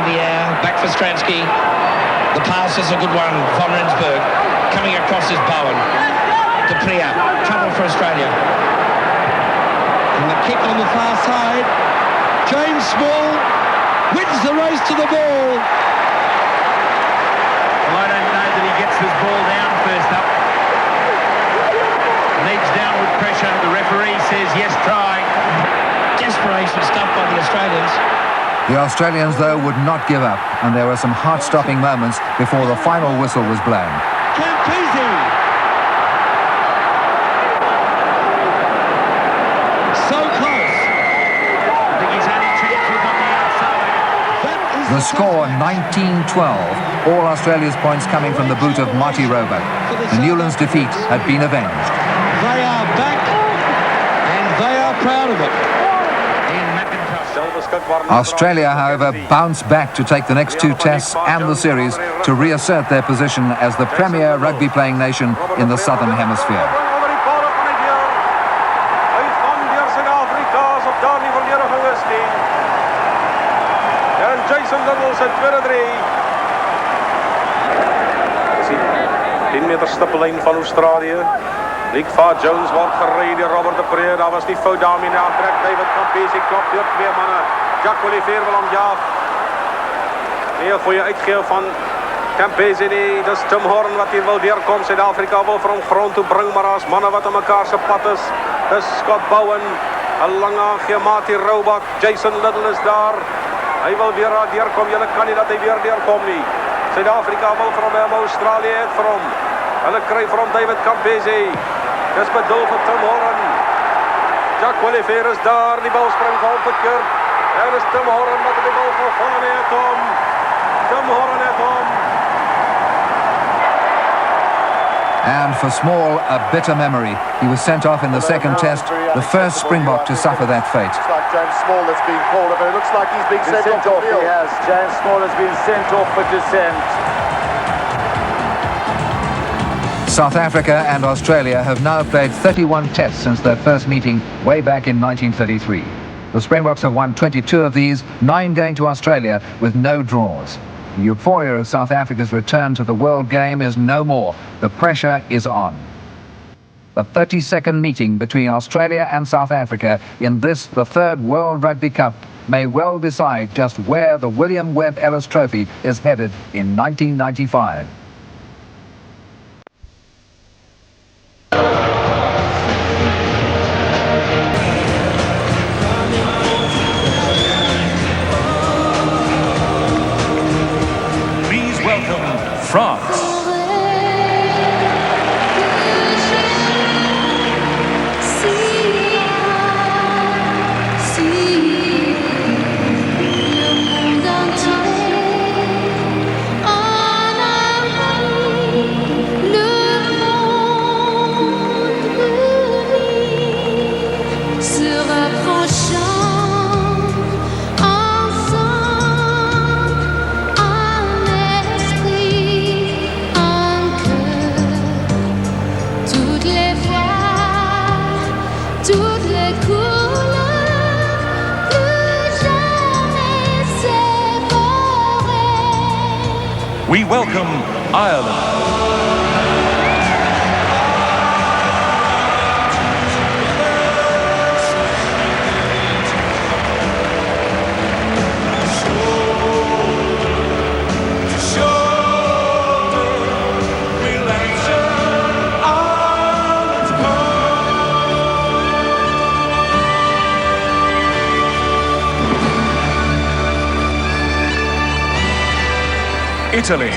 the air, back for Stransky. The pass is a good one. Von Rensburg coming across is Bowen. De Priya, trouble for Australia. And the kick on the far side. James Small wins the race to the ball. Well, I don't know that he gets this ball down first up. Needs downward pressure. The referee says yes, try. Desperation stuff by the Australians. The Australians, though, would not give up, and there were some heart-stopping moments before the final whistle was blown. Campese. So close. I think his only chance was on the outside. The score 19-12, all Australia's points coming from the boot of Marty Roebuck. The Newlands defeat had been avenged. They are back, and they are proud of it. Australia, however, bounced back to take the next two tests and the series to reassert their position as the premier rugby-playing nation in the Southern Hemisphere. Meter stippellijn van Australië. Nick Farr Jones wordt gereden. Robert de Preer, dat was niet fout daarmee in aantrek. David Campese klopt weer twee mannen. Jack Olivier wil hem jaag. Meer voor je uitgeven van Campese. Nee, dat is Tim Horn wat hier wil weerkomen. Zuid-Afrika wil voor hem grond toe brengen. Maar als mannen wat aan elkaar zijn pad is. Dat is Scott Bowen. Een lange Marty Roebuck. Jason Little is daar. Hij wil weer weerkomen. Jullie kan niet dat hij weer weerkomt niet. Zuid-Afrika wil voor hem. Australië het voor hem. Hulle kry vir hom David Campese. Dis bedoel vir Tim Horn. Jack Olivier is daar. Die bal spring van verkeerd. En is Tim Horn wat die bal gevang het hom. Tim Horn het hom. And for Small, a bitter memory. He was sent off in the second test, the first Springbok to suffer that fate. It's like James Small that's been called off. It looks like he's being sent off. He has. James Small has been sent off for dissent. South Africa and Australia have now played 31 tests since their first meeting way back in 1933. The Springboks have won 22 of these, 9 going to Australia with no draws. The euphoria of South Africa's return to the world game is no more. The pressure is on. The 32nd meeting between Australia and South Africa in this, the third World Rugby Cup, may well decide just where the William Webb Ellis Trophy is headed in 1995. France. We welcome Ireland. Italy.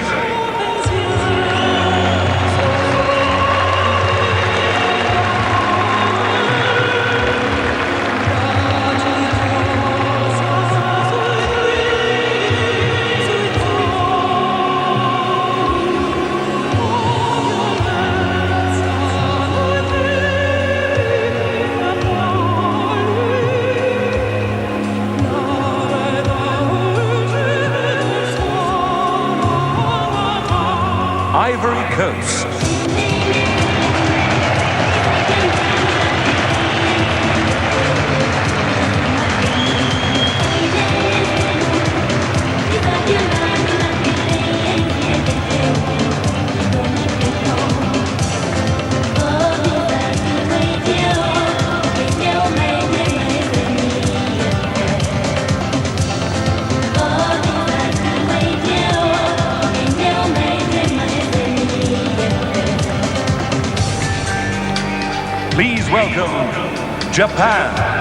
Ivory Coast. welcome Japan.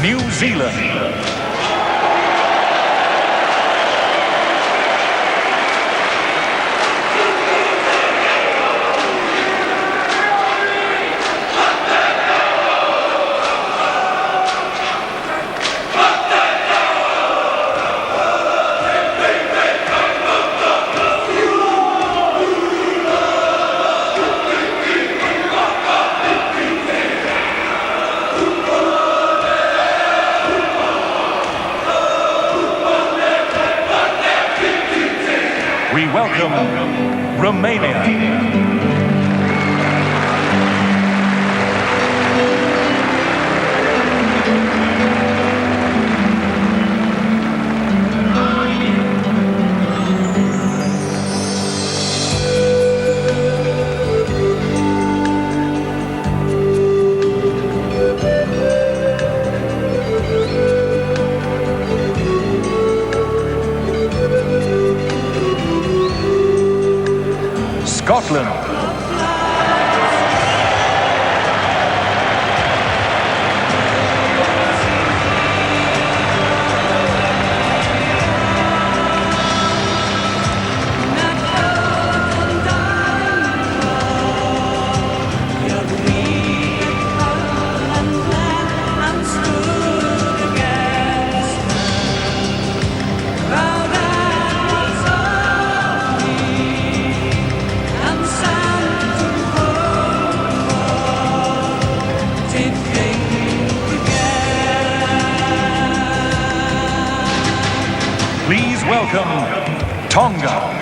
New Zealand. We welcome Romania. Scotland. Please welcome Tonga.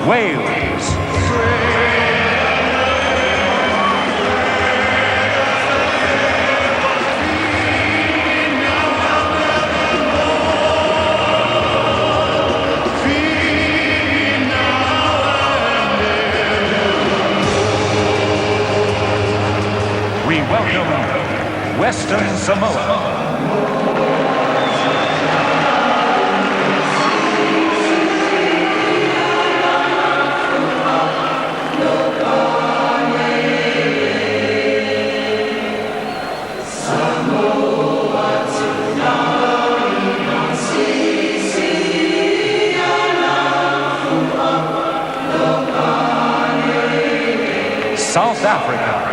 Wales. We welcome Western Samoa. South Africa.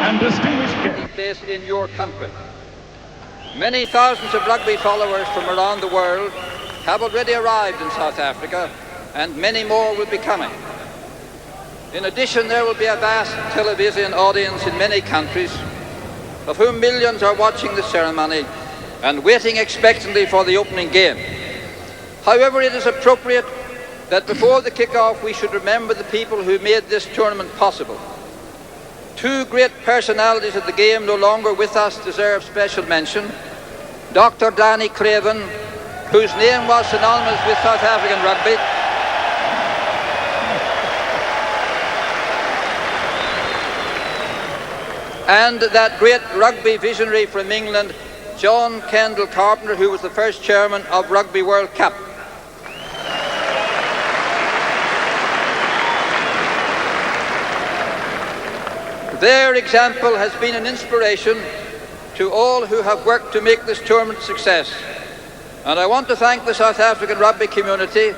and distinguished guests. Place in your country. Many thousands of rugby followers from around the world have already arrived in South Africa, and many more will be coming. In addition, there will be a vast television audience in many countries, of whom millions are watching the ceremony and waiting expectantly for the opening game. However, it is appropriate that before the kick-off we should remember the people who made this tournament possible. Two great personalities of the game no longer with us deserve special mention. Dr. Danny Craven, whose name was synonymous with South African rugby, and that great rugby visionary from England, John Kendall Carpenter, who was the first chairman of Rugby World Cup. Their example has been an inspiration to all who have worked to make this tournament a success. And I want to thank the South African rugby community,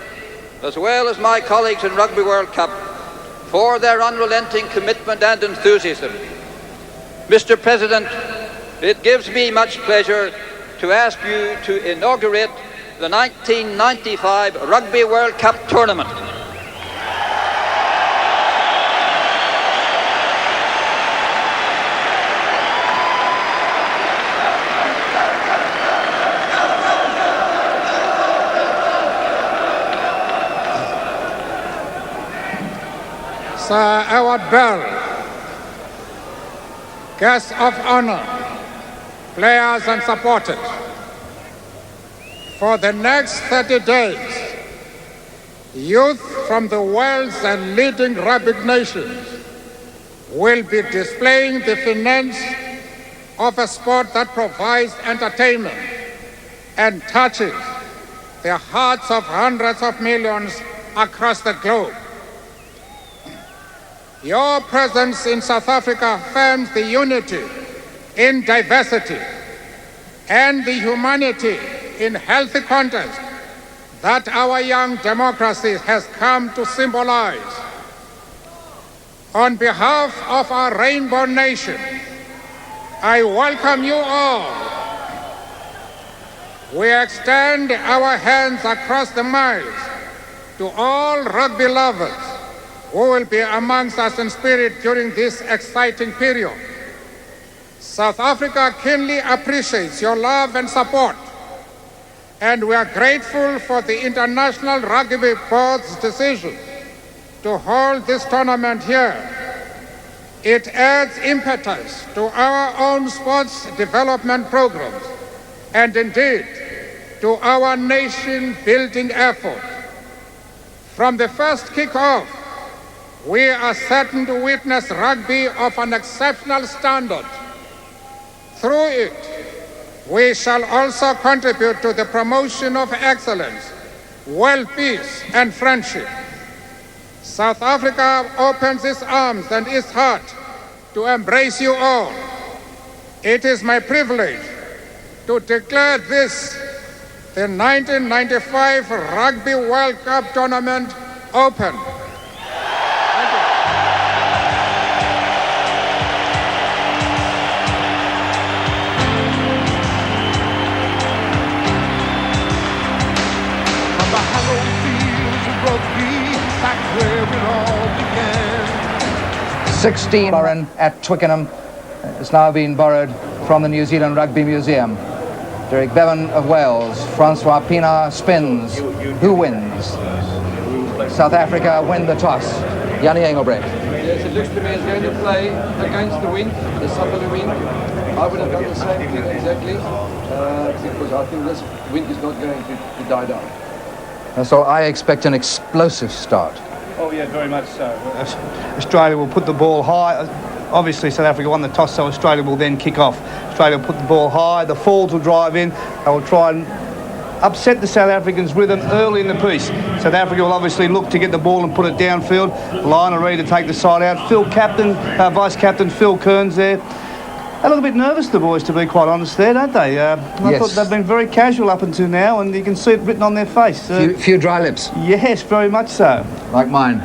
as well as my colleagues in Rugby World Cup, for their unrelenting commitment and enthusiasm. Mr. President, it gives me much pleasure to ask you to inaugurate the 1995 Rugby World Cup tournament. Sir Edward Bell, guests of honor, players and supporters, for the next 30 days, youth from the world's leading rugby nations will be displaying the finesse of a sport that provides entertainment and touches the hearts of hundreds of millions across the globe. Your presence in South Africa affirms the unity in diversity and the humanity in healthy contest that our young democracy has come to symbolize. On behalf of our Rainbow Nation, I welcome you all. We extend our hands across the miles to all rugby lovers who will be amongst us in spirit during this exciting period. South Africa keenly appreciates your love and support, and we are grateful for the International Rugby Board's decision to hold this tournament here. It adds impetus to our own sports development programs and indeed to our nation-building effort. From the first kick-off, we are certain to witness rugby of an exceptional standard. Through it, we shall also contribute to the promotion of excellence, world peace, and friendship. South Africa opens its arms and its heart to embrace you all. It is my privilege to declare this, the 1995 Rugby World Cup tournament, open. Where it all began. 16 are at Twickenham. It's now been borrowed from the New Zealand Rugby Museum. Derek Bevan of Wales. Francois Pienaar spins. Who wins? South Africa win the toss. Jannie Engelbrecht. Yes, it looks to me as going to play against the wind, the southerly wind. I would have done the same thing exactly, because I think this wind is not going to die down. So I expect an explosive start. Oh yeah, very much so. Australia will put the ball high. Obviously South Africa won the toss, so Australia will then kick off. Australia will put the ball high, the Falls will drive in, they will try and upset the South Africans' rhythm early in the piece. South Africa will obviously look to get the ball and put it downfield. Lionel ready to take the side out. Vice-Captain Phil Kearns there. They look a bit nervous, the boys, to be quite honest there, don't they? I thought they've been very casual up until now, and you can see it written on their face. Few dry lips. Yes, very much so. Like mine.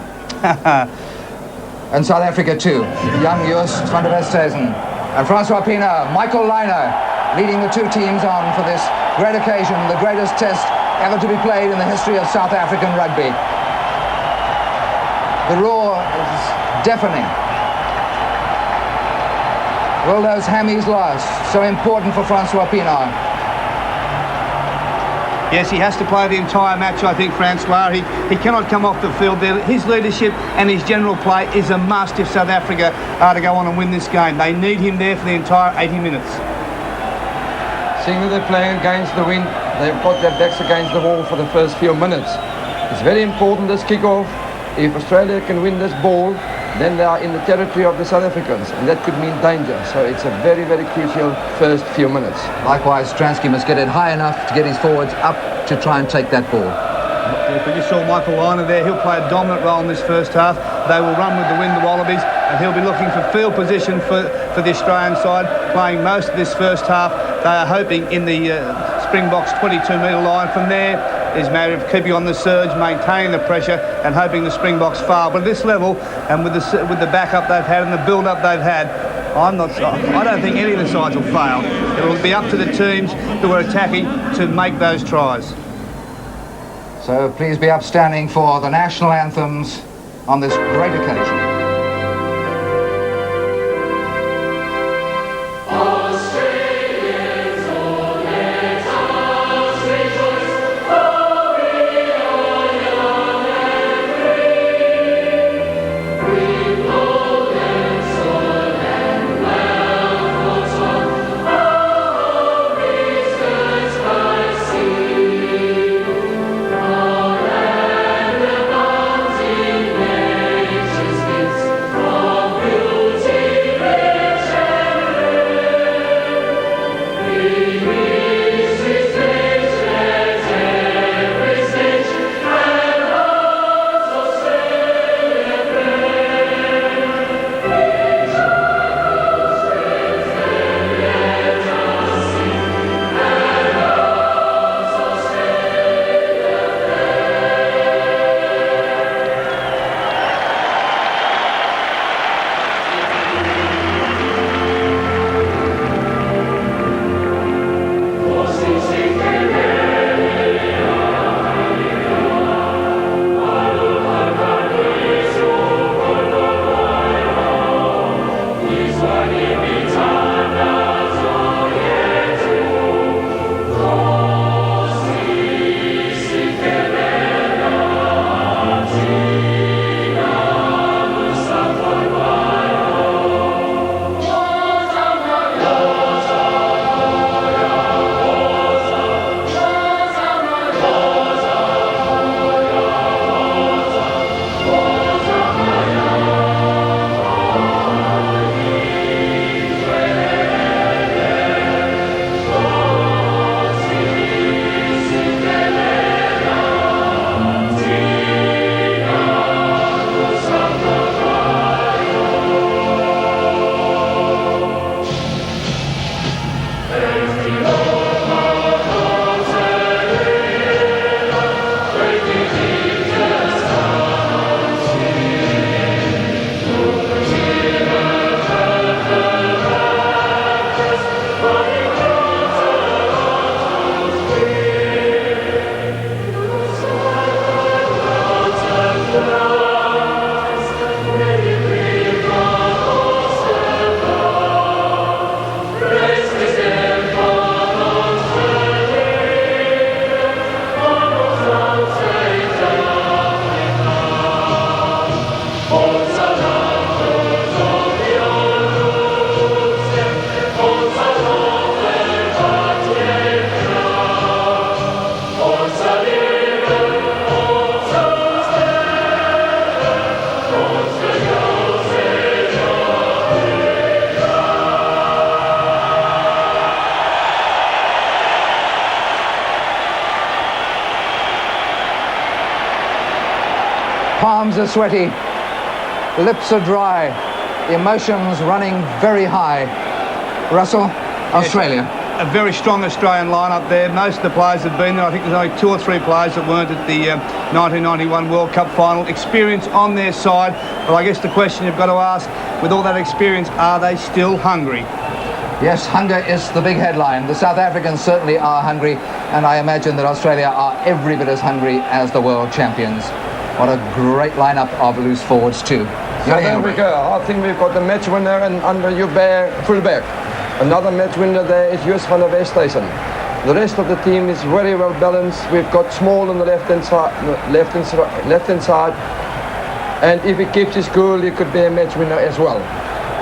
And South Africa too. Young Joost van der Westhuizen and Francois Pienaar, Michael Lynagh leading the two teams on for this great occasion, the greatest test ever to be played in the history of South African rugby. The roar is deafening. Will those hammies last? So important for Francois Pienaar. Yes, he has to play the entire match, I think, Francois. He cannot come off the field there. His leadership and his general play is a must if South Africa are to go on and win this game. They need him there for the entire 80 minutes. Seeing that they're playing against the wind, they've got their backs against the wall for the first few minutes. It's very important, this kick-off. If Australia can win this ball, then they are in the territory of the South Africans, and that could mean danger. So it's a very, very crucial first few minutes. Likewise, Stransky must get it high enough to get his forwards up to try and take that ball. But you saw Michael Lynagh there. He'll play a dominant role in this first half. They will run with the wind, the Wallabies, and he'll be looking for field position for the Australian side, playing most of this first half. They are hoping in the Springboks 22-metre line. From there is a matter of keeping on the surge, maintaining the pressure, and hoping the Springboks fail. But at this level, and with the backup they've had and the build-up they've had, I don't think any of the sides will fail. It will be up to the teams who are attacking to make those tries. So please be upstanding for the national anthems on this great occasion. Palms are sweaty, lips are dry, emotions running very high. Russell, Australia. a very strong Australian lineup there. Most of the players have been there. I think there's only 2 or 3 players that weren't at the 1991 World Cup final. Experience on their side, but I guess the question you've got to ask, with all that experience, are they still hungry? Yes, hunger is the big headline. The South Africans certainly are hungry, and I imagine that Australia are every bit as hungry as the world champions. What a great lineup of loose forwards too. South Africa, I think we've got the match winner and under Joubert fullback. Another match winner there is Jus van der Westhuizen. The rest of the team is very well balanced. We've got Small on the left-hand side, and if he keeps his cool, he could be a match winner as well.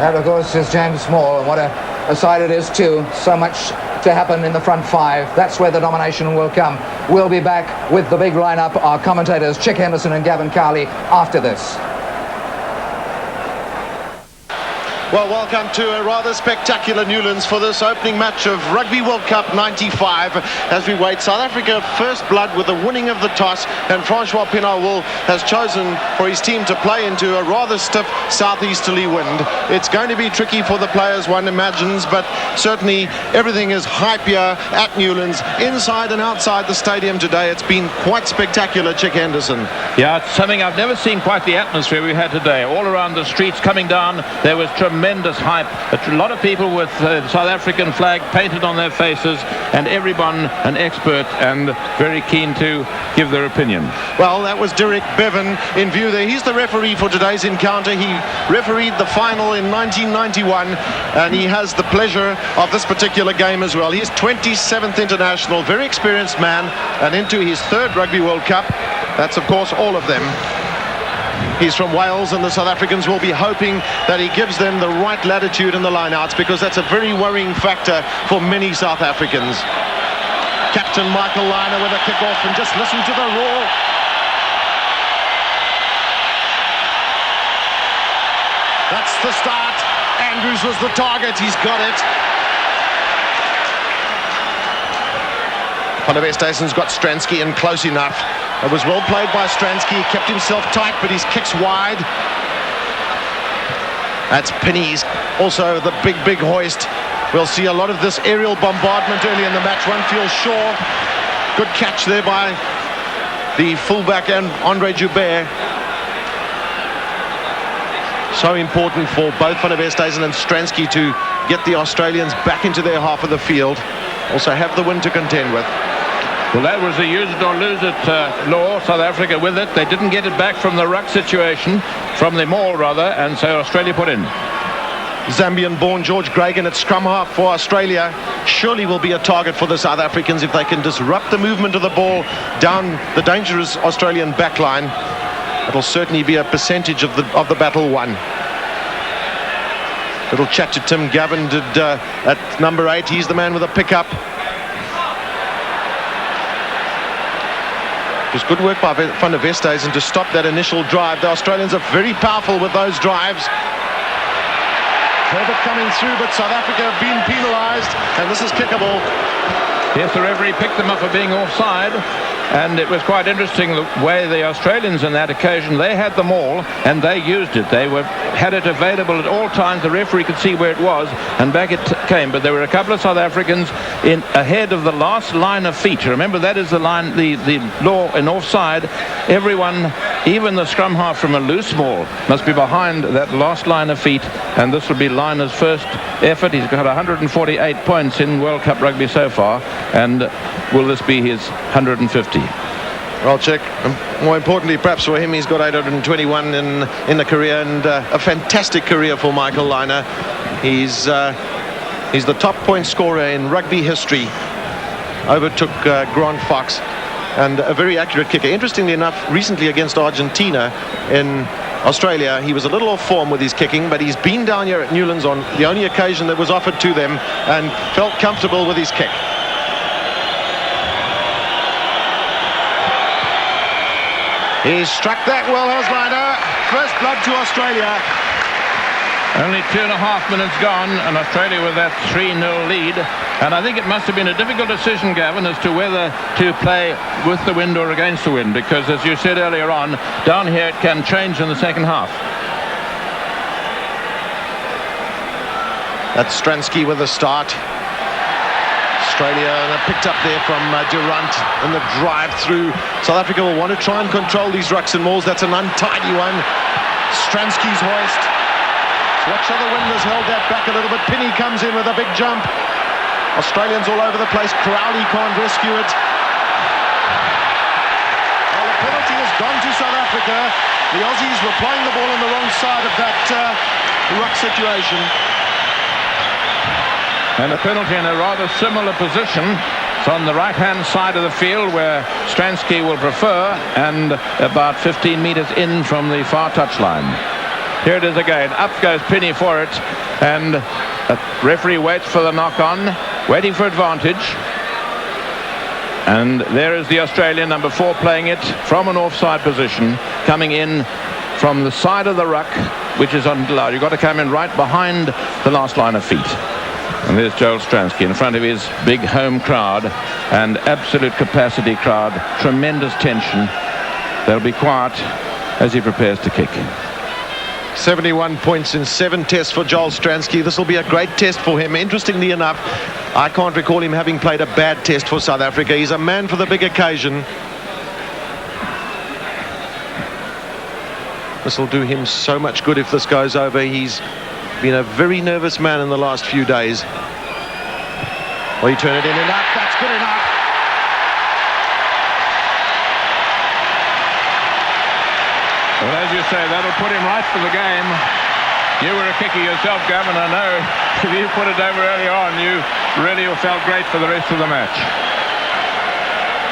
And of course, there's James Small, and what a side it is too. So much to happen in the front 5. That's where the domination will come. We'll be back with the big lineup. Our commentators, Chick Henderson and Gavin Carley, after this. Well, welcome to a rather spectacular Newlands for this opening match of Rugby World Cup 95 as we wait. South Africa first blood with the winning of the toss, and Francois Pienaar has chosen for his team to play into a rather stiff southeasterly wind. It's going to be tricky for the players, one imagines, but certainly everything is hype here at Newlands, inside and outside the stadium today. It's been quite spectacular, Chick Henderson. Yeah, it's something I've never seen quite the atmosphere we had today. All around the streets coming down, there was tremendous hype. A lot of people with the South African flag painted on their faces, and everyone an expert and very keen to give their opinion. Well, that was Derek Bevan in view there. He's the referee for today's encounter. He refereed the final in 1991, and he has the pleasure of this particular game as well. He's 27th international, very experienced man, and into his 3rd Rugby World Cup. That's, of course, all of them. He's from Wales, and the South Africans will be hoping that he gives them the right latitude in the lineouts, because that's a very worrying factor for many South Africans. Captain Michael Liner with a kick-off, and just listen to the roar. That's the start. Andrews was the target. He's got it. Van der Westhuizen's got Stransky in close enough. It was well played by Stransky. He kept himself tight, but his kick's wide. That's Penny's. Also the big hoist. We'll see a lot of this aerial bombardment early in the match. One feels sure. Good catch there by the fullback and Andre Joubert. So important for both Van der Westhuizen and Stransky to get the Australians back into their half of the field. Also have the wind to contend with. Well, that was a use it or lose it law. South Africa with it. They didn't get it back from the ruck situation, from the maul rather, and so Australia put in. Zambian-born George Gregan at scrum half for Australia surely will be a target for the South Africans if they can disrupt the movement of the ball down the dangerous Australian backline. It'll certainly be a percentage of the battle won. Little chat to Tim Gavin did at number 8. He's the man with a pickup. It was good work by Van der Westhuizen to stop that initial drive. The Australians are very powerful with those drives. Herbert coming through, but South Africa have been penalised, and this is kickable. Yes, the referee picked them up for being offside, and it was quite interesting the way the Australians on that occasion, they had them all and they used it. They had it available at all times. The referee could see where it was, and back it came. But there were a couple of South Africans in ahead of the last line of feet. Remember, that is the line, the law in offside. Everyone, even the scrum half from a loose ball, must be behind that last line of feet, and this will be Liner's first effort. He's got 148 points in World Cup rugby so far, and will this be his 150? Well, Chick, more importantly perhaps for him, he's got 821 in the career, and a fantastic career for Michael Liner. He's the top point scorer in rugby history. Overtook Grant Fox, and a very accurate kicker. Interestingly enough, recently against Argentina in Australia, he was a little off form with his kicking, but he's been down here at Newlands on the only occasion that was offered to them and felt comfortable with his kick. He struck that well, has Liner. First blood to Australia. Only 2.5 minutes gone, and Australia with that 3-0 lead. And I think it must have been a difficult decision, Gavin, as to whether to play with the wind or against the wind, because as you said earlier on, down here it can change in the second half. That's Stransky with the start. Australia picked up there from Durant in the drive through. South Africa will want to try and control these rucks and mauls. That's an untidy one. Stransky's hoist. Watch how the wind has held that back a little bit. Pinney comes in with a big jump. Australians all over the place. Crowley can't rescue it. Well, the penalty has gone to South Africa. The Aussies were playing the ball on the wrong side of that ruck situation. And a penalty in a rather similar position. It's on the right-hand side of the field where Stransky will prefer, and about 15 metres in from the far touchline. Here it is again. Up goes Pinney for it, and the referee waits for the knock-on, waiting for advantage. And there is the Australian, number 4, playing it from an offside position, coming in from the side of the ruck, which is allowed. You've got to come in right behind the last line of feet. And there's Joel Stransky in front of his big home crowd, and absolute capacity crowd, tremendous tension. They'll be quiet as he prepares to kick. 71 points in 7 tests for Joel Stransky. This will be a great test for him. Interestingly enough, I can't recall him having played a bad test for South Africa. He's a man for the big occasion. This will do him so much good if this goes over. He's been a very nervous man in the last few days. Well, he turned it in enough. That's good enough. Well, as you say, that'll put him right for the game. You were a kicker yourself, Gavin. I know if you put it over early on, you really felt great for the rest of the match.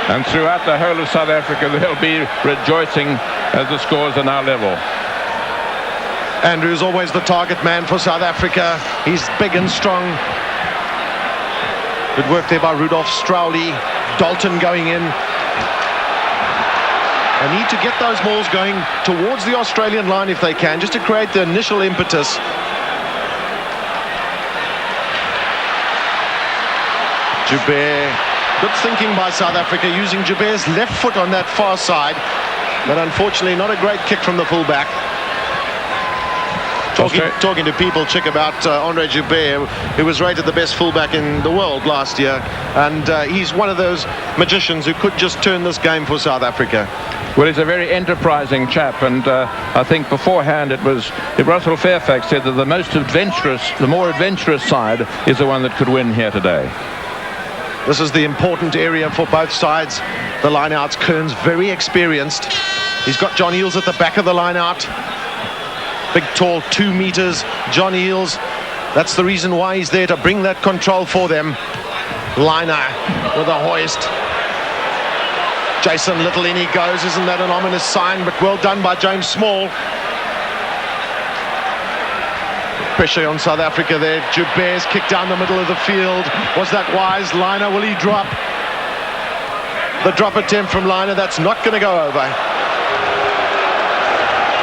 And throughout the whole of South Africa, they'll be rejoicing as the scores are now level. Andrew's always the target man for South Africa. He's big and strong. Good work there by Rudolph Strowley. Dalton going in. They need to get those balls going towards the Australian line if they can, just to create the initial impetus. Joubert, good thinking by South Africa, using Joubert's left foot on that far side, but unfortunately not a great kick from the fullback. Talking to people, Chick, about Andre Joubert, who was rated the best fullback in the world last year, and he's one of those magicians who could just turn this game for South Africa. Well, he's a very enterprising chap, and I think beforehand Russell Fairfax said that the more adventurous side is the one that could win here today. This is the important area for both sides. The line-outs, Kearns very experienced. He's got John Eales at the back of the line-out. Big, tall, 2 meters. John Eales, that's the reason why he's there, to bring that control for them. Liner with a hoist. Jason Little, in he goes. Isn't that an ominous sign? But well done by James Small. Pressure on South Africa there. Joubert's kick down the middle of the field. Was that wise? Liner, will he drop? The drop attempt from Liner, that's not going to go over.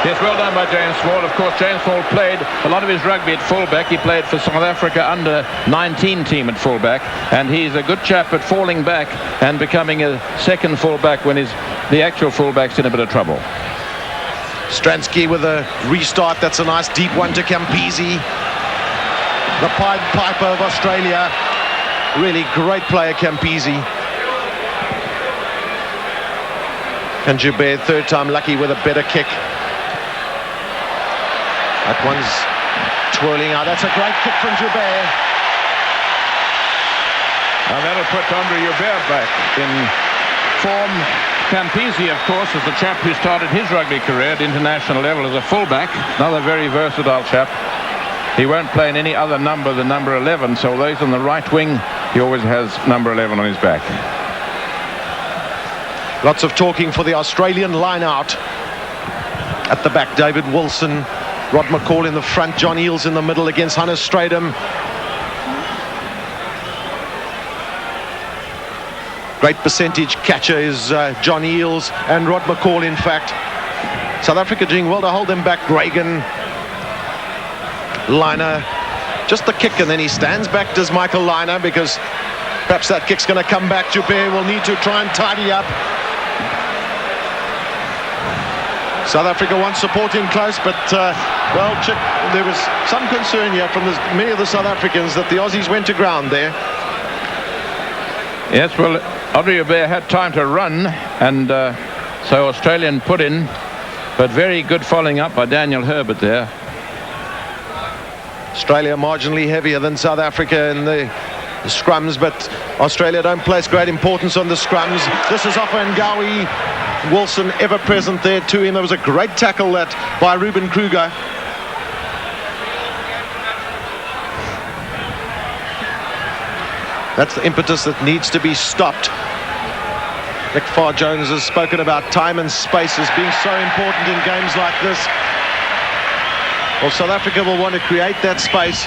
Yes, well done by James Small. Of course, James Small played a lot of his rugby at fullback. He played for South Africa under 19 team at fullback, and he's a good chap at falling back and becoming a second fullback when the actual fullback's in a bit of trouble. Stransky with a restart. That's a nice deep one to Campese. The Pied Piper of Australia. Really great player, Campese. And Joubert, third time lucky with a better kick. That one's twirling out. That's a great kick from Joubert. And that'll put Andre Joubert back in form. Campese, of course, is the chap who started his rugby career at international level as a fullback. Another very versatile chap. He won't play in any other number than number 11, so although he's on the right wing, he always has number 11 on his back. Lots of talking for the Australian line-out. At the back, David Wilson. Rod McCall in the front, John Eales in the middle against Hannes Strydom. Great percentage catcher is John Eales and Rod McCall, in fact. South Africa doing well to hold them back. Reagan, Liner, just the kick, and then he stands back, does Michael Liner, because perhaps that kick's going to come back. Joubert will need to try and tidy up. South Africa wants support in close, but, well, Chick, there was some concern here from many of the South Africans that the Aussies went to ground there. Yes, well, RWC had time to run, and so Australian put in, but very good following up by Daniel Herbert there. Australia marginally heavier than South Africa in the scrums, but Australia don't place great importance on the scrums. This is Offa Ngawi. Wilson ever present there to him. There was a great tackle that by Ruben Kruger. That's the impetus that needs to be stopped. Nick Farr-Jones has spoken about time and space as being so important in games like this. Well, South Africa will want to create that space.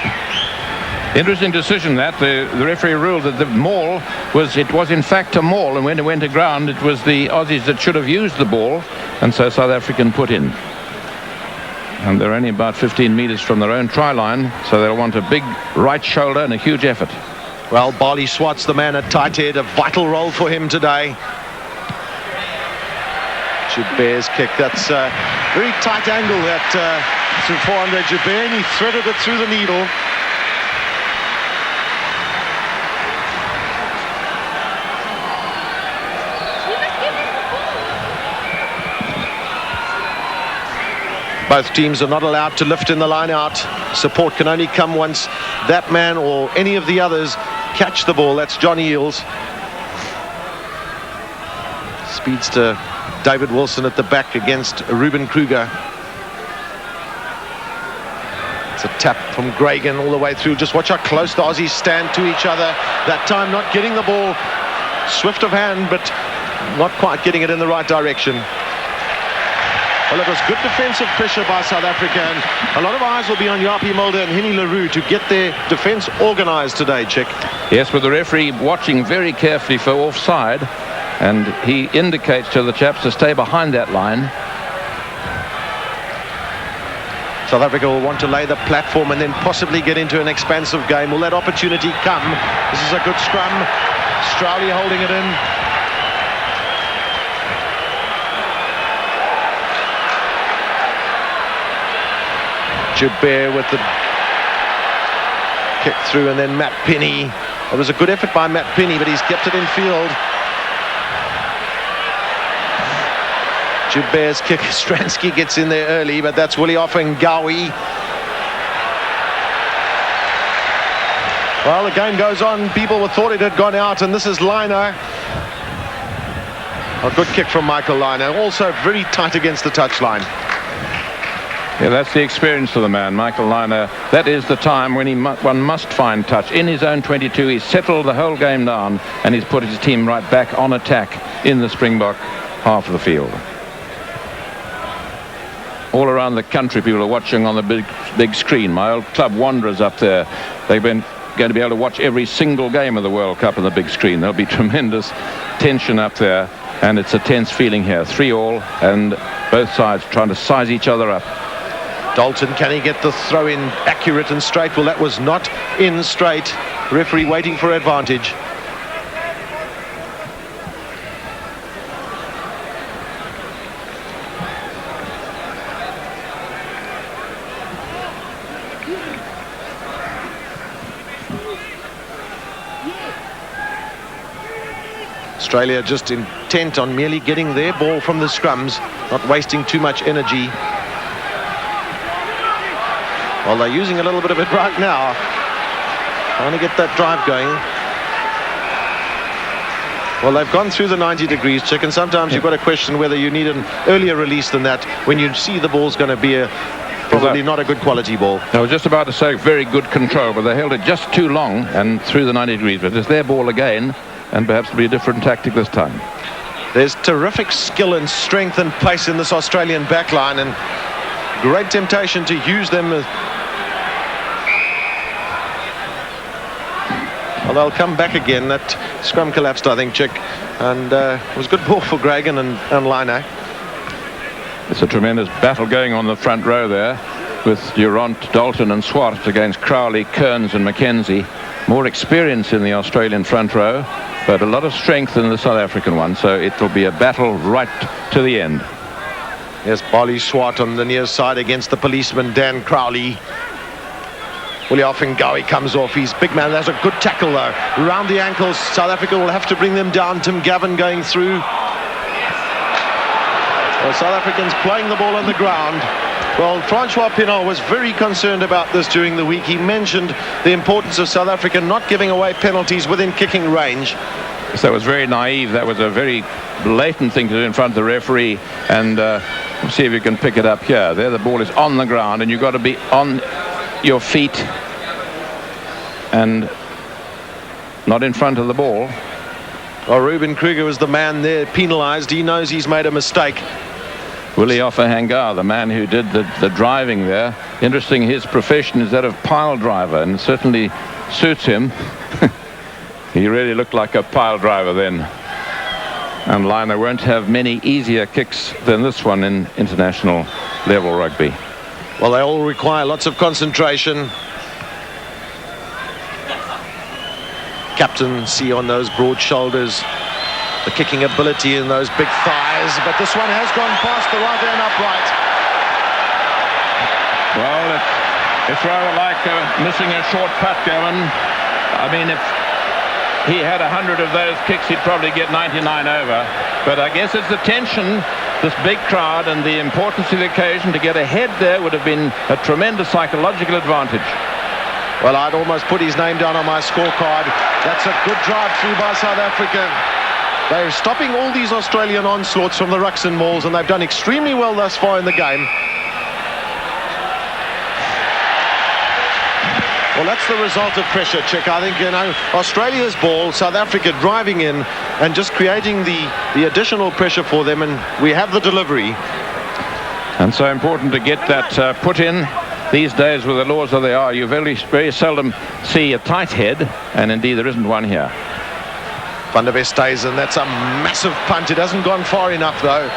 Interesting decision that. The referee ruled that the maul was in fact a maul, and when it went to ground, it was the Aussies that should have used the ball, and so South African put in. And they're only about 15 metres from their own try line, so they'll want a big right shoulder and a huge effort. Well, Bali Swat's the man at tight head, a vital role for him today. Joubert's kick, that's a very tight angle that for Andre Joubert, and he threaded it through the needle. Both teams are not allowed to lift in the line out. Support can only come once that man or any of the others catch the ball. That's Johnny Eales. Speedster David Wilson at the back against Ruben Kruger. It's a tap from Gregan all the way through. Just watch how close the Aussies stand to each other. That time not getting the ball. Swift of hand, but not quite getting it in the right direction. Well, it was good defensive pressure by South Africa, and a lot of eyes will be on Yapi Mulder and Henny LaRue to get their defence organised today, Chick. Yes, with the referee watching very carefully for offside, and he indicates to the chaps to stay behind that line. South Africa will want to lay the platform and then possibly get into an expansive game. Will that opportunity come? This is a good scrum. Strowley holding it in. Joubert with the kick through, and then Matt Penny. It was a good effort by Matt Penny, but he's kept it in field. Joubert's kick. Stransky gets in there early, but that's Willie Offa Ngawi. Well, the game goes on. People thought it had gone out, and this is Liner. A good kick from Michael Liner. Also very tight against the touchline. Yeah, that's the experience of the man, Michael Liner. That is the time when one must find touch. In his own 22, he's settled the whole game down, and he's put his team right back on attack in the Springbok half of the field. All around the country, people are watching on the big screen. My old club Wanderers up there, they've been going to be able to watch every single game of the World Cup on the big screen. There'll be tremendous tension up there, and it's a tense feeling here. 3-3, and both sides trying to size each other up. Dalton, can he get the throw in accurate and straight? Well, that was not in straight. Referee waiting for advantage. Australia just intent on merely getting their ball from the scrums, not wasting too much energy. Well, they're using a little bit of it right now, trying to get that drive going. Well, they've gone through the 90 degrees, Chick, and sometimes you've got to question whether you need an earlier release than that when you see the ball's going to be probably not a good quality ball. I was just about to say very good control, but they held it just too long and through the 90 degrees. But it's their ball again, and perhaps it'll be a different tactic this time. There's terrific skill and strength and pace in this Australian backline, and great temptation to use them. Well, they'll come back again. That scrum collapsed, I think, Chick, and it was good ball for Gregan and Liner. It's a tremendous battle going on the front row there with Durant, Dalton and Swart against Crowley, Kearns and McKenzie. More experience in the Australian front row, but a lot of strength in the South African one, so it will be a battle right to the end. Yes, Bali Swart on the near side against the policeman Dan Crowley. Willie Offengawi comes off. He's big man. There's a good tackle though. Round the ankles. South Africa will have to bring them down. Tim Gavin going through. Well, South Africans playing the ball on the ground. Well, Francois Pinault was very concerned about this during the week. He mentioned the importance of South Africa not giving away penalties within kicking range. So it was very naive. That was a very blatant thing to do in front of the referee. And see if you can pick it up here. There the ball is on the ground and you've got to be on your feet and not in front of the ball. Well, Ruben Kruger was the man there penalised. He knows he's made a mistake. Willie Offengawi, the man who did the driving there. Interesting, his profession is that of pile driver, and it certainly suits him. He really looked like a pile driver then. And Liner won't have many easier kicks than this one in international level rugby. Well, they all require lots of concentration. Captaincy on those broad shoulders. The kicking ability in those big thighs. But this one has gone past the right hand upright. Well, it's rather like missing a short putt, Gavin. I mean, if he had 100 of those kicks, he'd probably get 99 over. But I guess it's the tension, this big crowd, and the importance of the occasion. To get ahead there would have been a tremendous psychological advantage. Well, I'd almost put his name down on my scorecard. That's a good drive through by South Africa. They're stopping all these Australian onslaughts from the rucks and mauls, and they've done extremely well thus far in the game. Well, that's the result of pressure, Chick. I think, you know, Australia's ball, South Africa driving in and just creating the additional pressure for them, and we have the delivery. And so important to get that put in. These days, with the laws that they are, you very seldom see a tight head, and indeed there isn't one here. Van der Westhuizen, that's a massive punt. It hasn't gone far enough, though.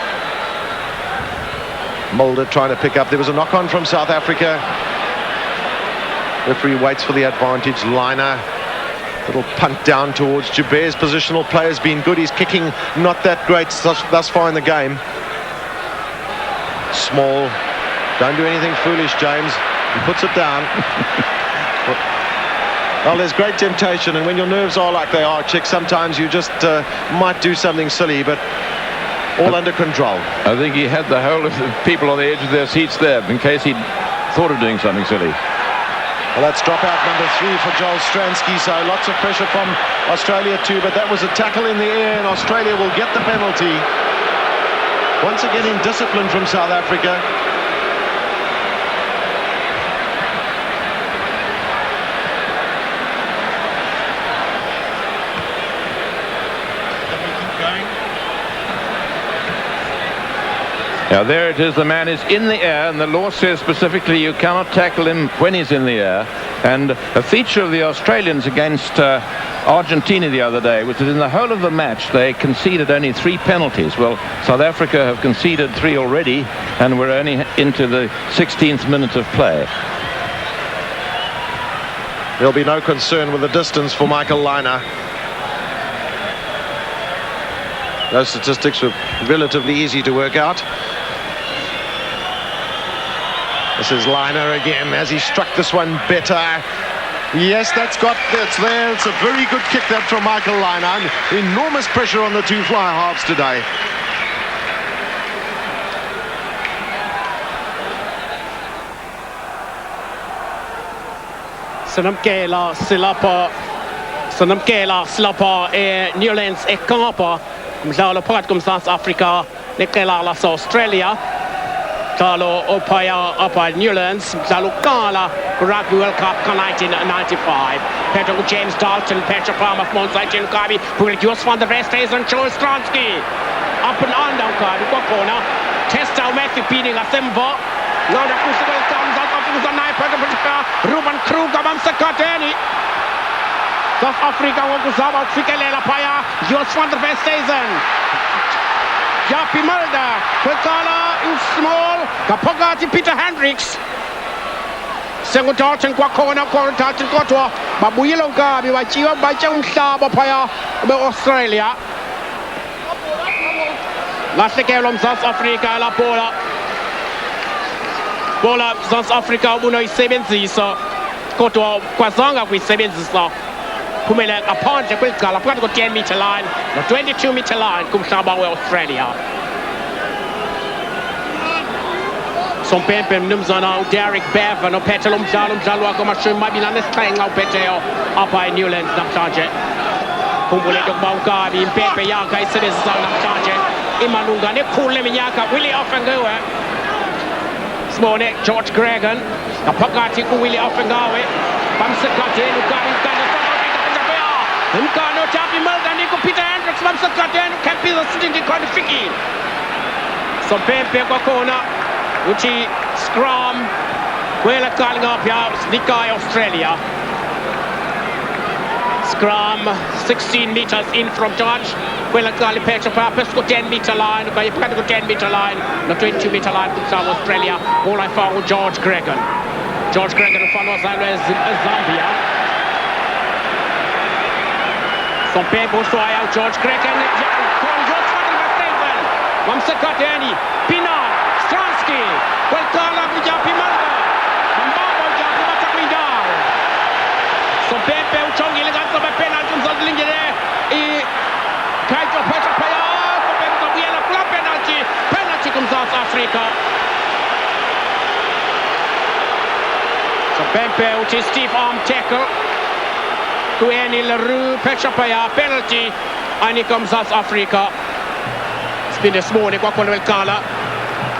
Mulder trying to pick up. There was a knock-on from South Africa. Referee waits for the advantage. Liner, little punt down towards Joubert's positional play has been good. He's kicking not that great thus far in the game. Small. Don't do anything foolish, James. He puts it down. Well, there's great temptation, and when your nerves are like they are, Chick, sometimes you just might do something silly, but all under control. I think he had the whole of the people on the edge of their seats there in case he'd thought of doing something silly. Well, that's dropout number 3 for Joel Stransky, so lots of pressure from Australia too, but that was a tackle in the air, and Australia will get the penalty. Once again, indiscipline from South Africa. Now there it is, the man is in the air, and the law says specifically you cannot tackle him when he's in the air. And a feature of the Australians against Argentina the other day was that in the whole of the match they conceded only 3 penalties. Well, South Africa have conceded 3 already, and we're only into the 16th minute of play. There'll be no concern with the distance for Michael Liner. Those statistics were relatively easy to work out. This is Liner again as he struck this one better. Yes, that's there. It's a very good kick that from Michael Liner. Enormous pressure on the 2 fly halves today. New Orleans e campo. Mzalo prat comme South Africa, ne kela la Australia. Talo opaya New Orleans, Mzalo Kala, Rugby World Cup 1995. Peter James Dalton, Peter Palmer, Monsaïtin Kabi, Julius van der Westhuizen, Joel Stransky. Up and on down Kabi, corner. Test out Matthew Peeding a Simba. Now the Crucible comes out of the night, Ruben Kruger, Mamsakateni. South Africa wakuzawa kufikelela phaya Jos van der Westhuizen. Jappie Mulder kwekala small kaphakathi Peter Hendricks. Senguthathe kwakhona kwathathe kodwa babuyile uNkabi batyiwa batya umhlaba phaya beAustralia. Lahlekelwa uMzantsi Afrika la bola. Bola South Africa ubunoyisebenzisa. kodwa kwazanga kuyisebenzisa phumela ngaphandle kweligala phakathi ko-10 meter line no-22 meter line kumhlaba we-Australia. Sompempe mnumzana uDerek Bevan ophethe lo mdlalo wakhe ama-27 uphetheyo apha eNewlands namhlanje. Khumbule into yokuba uNkabi impempe yakhe ayisebenzisayo namhlanje imalunga nekhulu leminyaka. Willie Ofengawe, sibone George Gregan ngaphakathi kuWillie Ofengawe bamsekadeni uNkabi Mkano Chapi Mulder Nico Peter Hendricks bamsekadeni uKempiza sitting ikhona ifikile. Sompempe kwakhona uthi scrum kwela cala ngapha sinika Australia. Scrum 16 meters in from charge. Kwela cala iphethe phakathi ko-10 meter line okanye phakathi ko-10 meter line no-22 meter line kumhlaba Australia. Ball ayifaka uGeorge Gregan. George Gregan ufana wazalwa eZambia. Sompempe ushwaya uGeorge Gregan wamsekadeni Pina Stransky kwelkala kuJapi Mulder mbamba uJapi batakwindawo. Sompempe uchongile katsaba penalty umzalilingile kaito phetha phaya Sompempe kabuyela kula penalty kumZantsi Afrika. Sompempe uthi Steve arm tackle kuEni Leroux phetha phaya penalty anika umZantsi Afrika. Siphinde sibone kwakhona welkala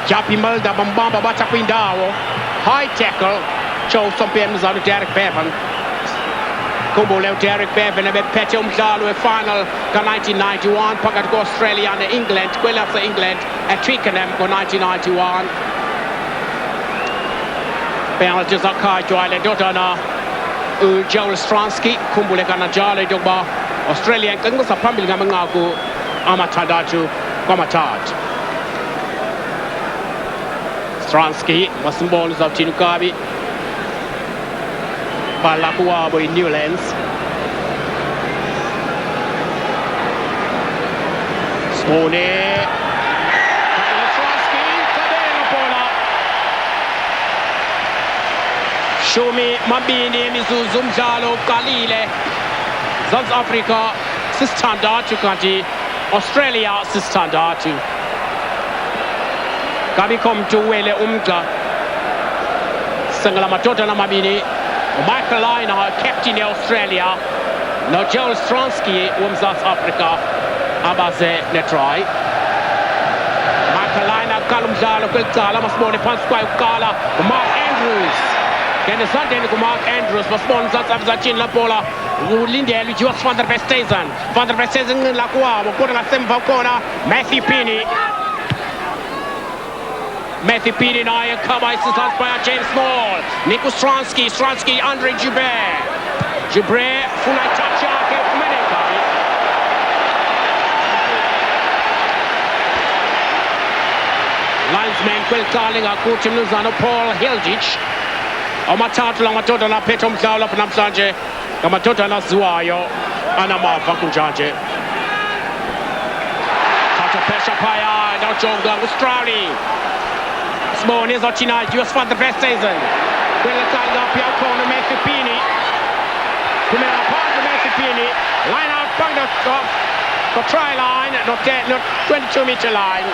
Japi Mulder bambamba bathi kwindawo. High tackle Joe Sompempe mzala uDerek Bevan. Khumbule uDerek Bevan ebephethe umdlalo wefinal ka-1991 phakathi ko-Australia ne-England kwelase-England eTwickenham ngo-1991. Penalty zakhatywa le ndodana uJoel Stransky. Khumbule kananjalo into yokuba Australia inkcenkceza phambili ngamanqaku amathandathu kwamathathu. Stransky masimbona uzawuthini uNkabi bala kuwabo eNewlands. Sibone Stransky tabela bola shumi mabini imizuzu umdlalo uqalile. South Africa sisithandathu kanti Australia sisithandathu. Kabikho mntu wele umgca sengela madoda namabini uMichael Lynagh captain eAustralia noJoel Stransky womZantsi Afrika abaze netry. Michael Lynagh qala umdlalo kwelicala masibone phansi kwayo kuqala uMark Andrews ngene esandleni kuMark Andrews masibone uMzantsi Afrika zathini la bhola ulindele uJoos van der Westhuizen. Van der Westhuizen nqinila kuwabo kodwa ngasemva ukhona Matthew Pini naye khaba isizathu phaya James Small. Nico Stransky Andre Jubber funa itouch yakhe ufumene Nkabi. Linesman kwelicala ngakuthi mnumzana uPaul Hilditch. Amathathu la madoda laphethe umdlalo lapha namhlanje ngamadoda aziwayo anamava kunjanje. Thatha pressure phaya nojonga uStrowley. Sibone ezothina Joos van der Westhuizen. Kwelicala ngapha ukhona Matthew Pini. Kumela ngaphandle Matthew Pini. Line out phakathi the try line not 22 meter line.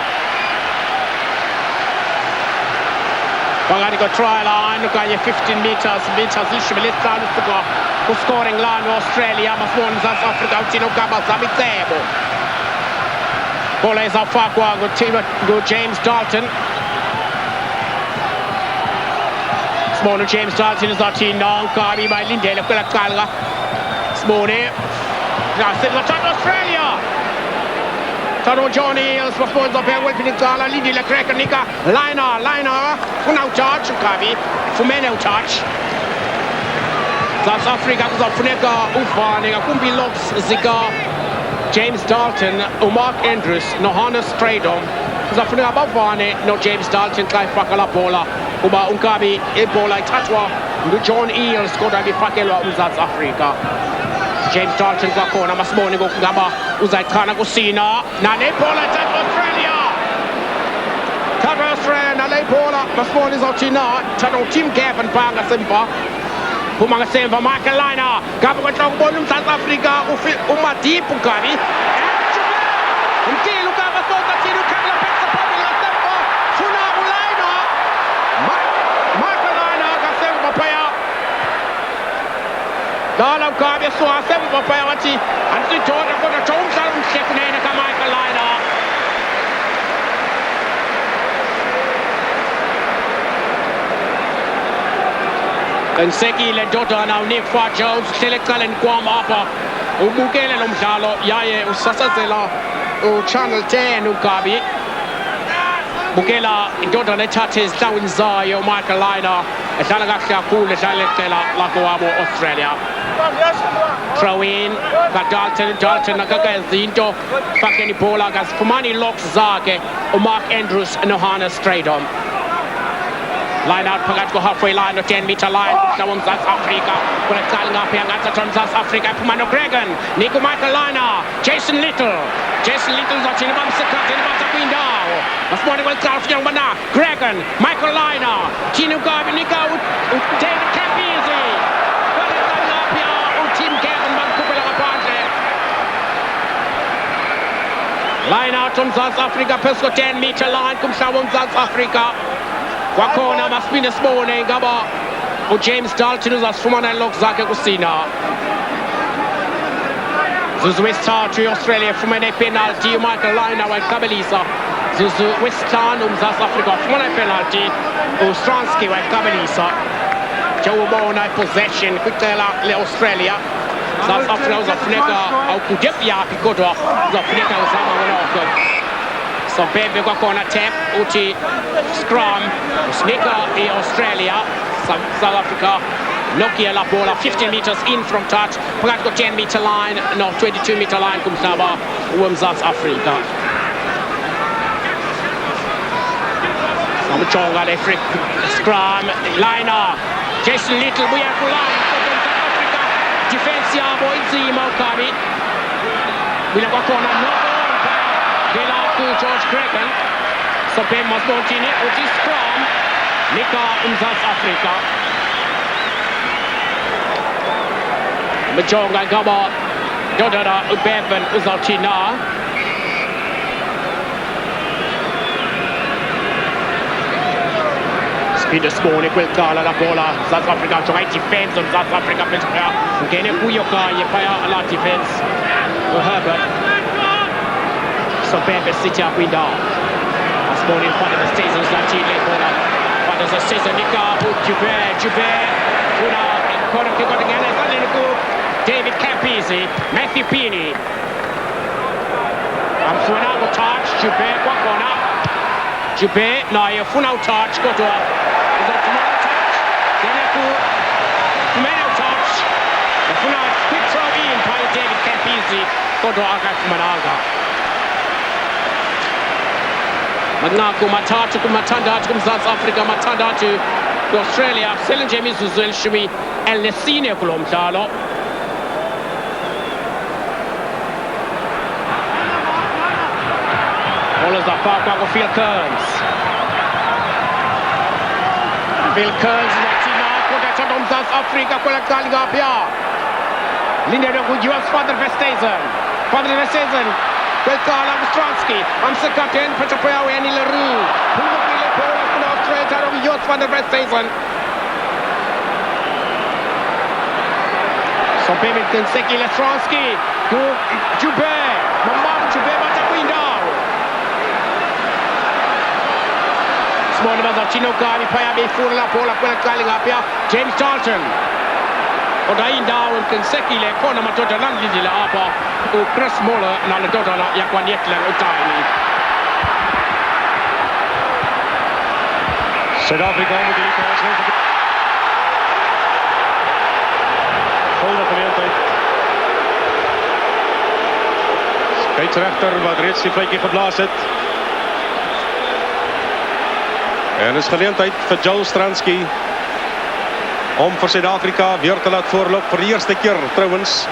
Phakathi ko-try line okanye 15 meters lishumi lesihlanu suka ku-scoring line we-Australia. Masibone uMzantsi Afrika uthina uGaba zama icebo. Bola izawufakwa nguJames Dalton. Sibone uJames Dalton izathina uNkabi bayilindele kwela cala. Sibone thatha Australia. Thatha John Eales masibone izawubheka kweliphi icala lindile Gregan nika Lynagh funa utouch uNkabi fumene utouch. South Africa kuzawufuneka uvane ngakumbi locks zika James Dalton, uMark Andrews noHannes Strydom. Kuzawufuneka bavane noJames Dalton xa ifaka la bhola kuba uNkabi ibhola ithathwa nguJohn Eales kodwa ibifakelwa uMzantsi Afrika. James Dalton kwakhona masibone ngoku ngaba uzayichana kusina nale bhola ithathwa Australia. Thatha Australia nale bhola masibone izawuthina thatha uTim Gavin phaa ngasemva. Pumangasem van Michael Liner. Gabi ko tong bonum South Africa umati pungkari. Until Lukaku toka tinu kakla peksa pamila tempo. Funa Liner. Michael Liner kasem papaya. Dalam Gabi soa sem papaya wati. Anti toda ko na tong salum sekne ka Michael Liner. Nseki le Dota na Nick Fat Jones selekala ni kwama hapa ubukele lo mdlalo yaye usasazela channel 10 ukabi bukela Dota nethathe izinhlawini zayo Michael Liner edlala kahle kakhulu edlala iqela lakowabo Australia throw in Dalton akakayenza into fakeni ibhola akazifumani locks zakhe uMark Andrews noHannes Strydom. Line out phakathi ko halfway line no 10 meter line kumhlaba uMzantsi Afrika kulaqala ngapha ngathatha uMzantsi Afrika iphuma noGregan Nico Michael Liner Jason Little uzothini bamsikhathi nibatha kwindawo masibone kweliqala ufika ngibana Gregan Michael Liner thini ukabi nika David Campizi kulaqala ngapha uTim Gavin bamkhuphela ngaphandle line out uMzantsi Afrika phezu ko 10 meter line kumhlaba uMzantsi Afrika kwakhona masipinde sibone ngaba uJames Dalton uzasifumana lock zakhe kusina Zuzu wesithathu iAustralia ifumene ipenalty uMichael Liner wayiqabelisa Zuzu wesihlanu uMzantsi Afrika wafumana ipenalty uStransky wayiqabelisa njengobona ipossession kwicala leAustralia South Africa uzafuneka awukudephi yaphi kodwa uzafuneka uzama ngonoko so bebe kwakhona tap uthi scrum usnika iAustralia South Africa Nokia la bola 15 meters in from touch phakathi ko 10 meter line no 22 meter line kumhlaba uMzantsi Afrika Samjonga le free scrum Liner Jason Little buya kuline South Africa defense yabo inzima ukabi bila kwakhona no bila ku George Gregan so Ben Masmontini uthi scrum nika uMzantsi Afrika Majonga ngaba Dodora uBevan uzawuthina Speed Small kweliqala la bola South Africa jonga i-defense uMzantsi Afrika phela ungene kuyo kanye phaya la defense uHerbert so Bebe City up window Small in front of the stations that he let bola but there's a season nika Jube una kona kikota ngene zalini ku David Campizi Matthew Pini amfuna touch Jube kwa kona Jube naye ufuna touch kodwa uzofumana touch ngene ku fumene touch ufuna quick throw in by David Campizi kodwa akafumananga Manqaku mathathu kumathandathu kuMzantsi Afrika mathandathu kuAustralia sele nje imizuzu elishumi elinesine kulo mdlalo bola zafakwa kuPhil Kearns uyathina kodwa uMzantsi Afrika kwelaqala ngapha lindele kuJohannes van der Westhuizen kweliqala uStransky amsekhatheni phethe phaya uyani Leroux phumukile bola kuna Australia taro uJohannes van der Westhuizen so Bebe Nseki Stransky ku Jube Mamam Jube batha kwindawo Simone bazachino kani phaya befuna la bola kweliqala ngapha James Dalton Oda indawo Nseki khona madoda landlindile apha uChris Muller naledoda yakwaNetla utani South Africa moet die kans nemen. Volle gelegenheid. Scheidsrechter wat reeds die vletjie geblaas het. En is geleentheid vir Joel Stransky om vir Suid-Afrika weer te laat voorloop vir die eerste keer trouwens.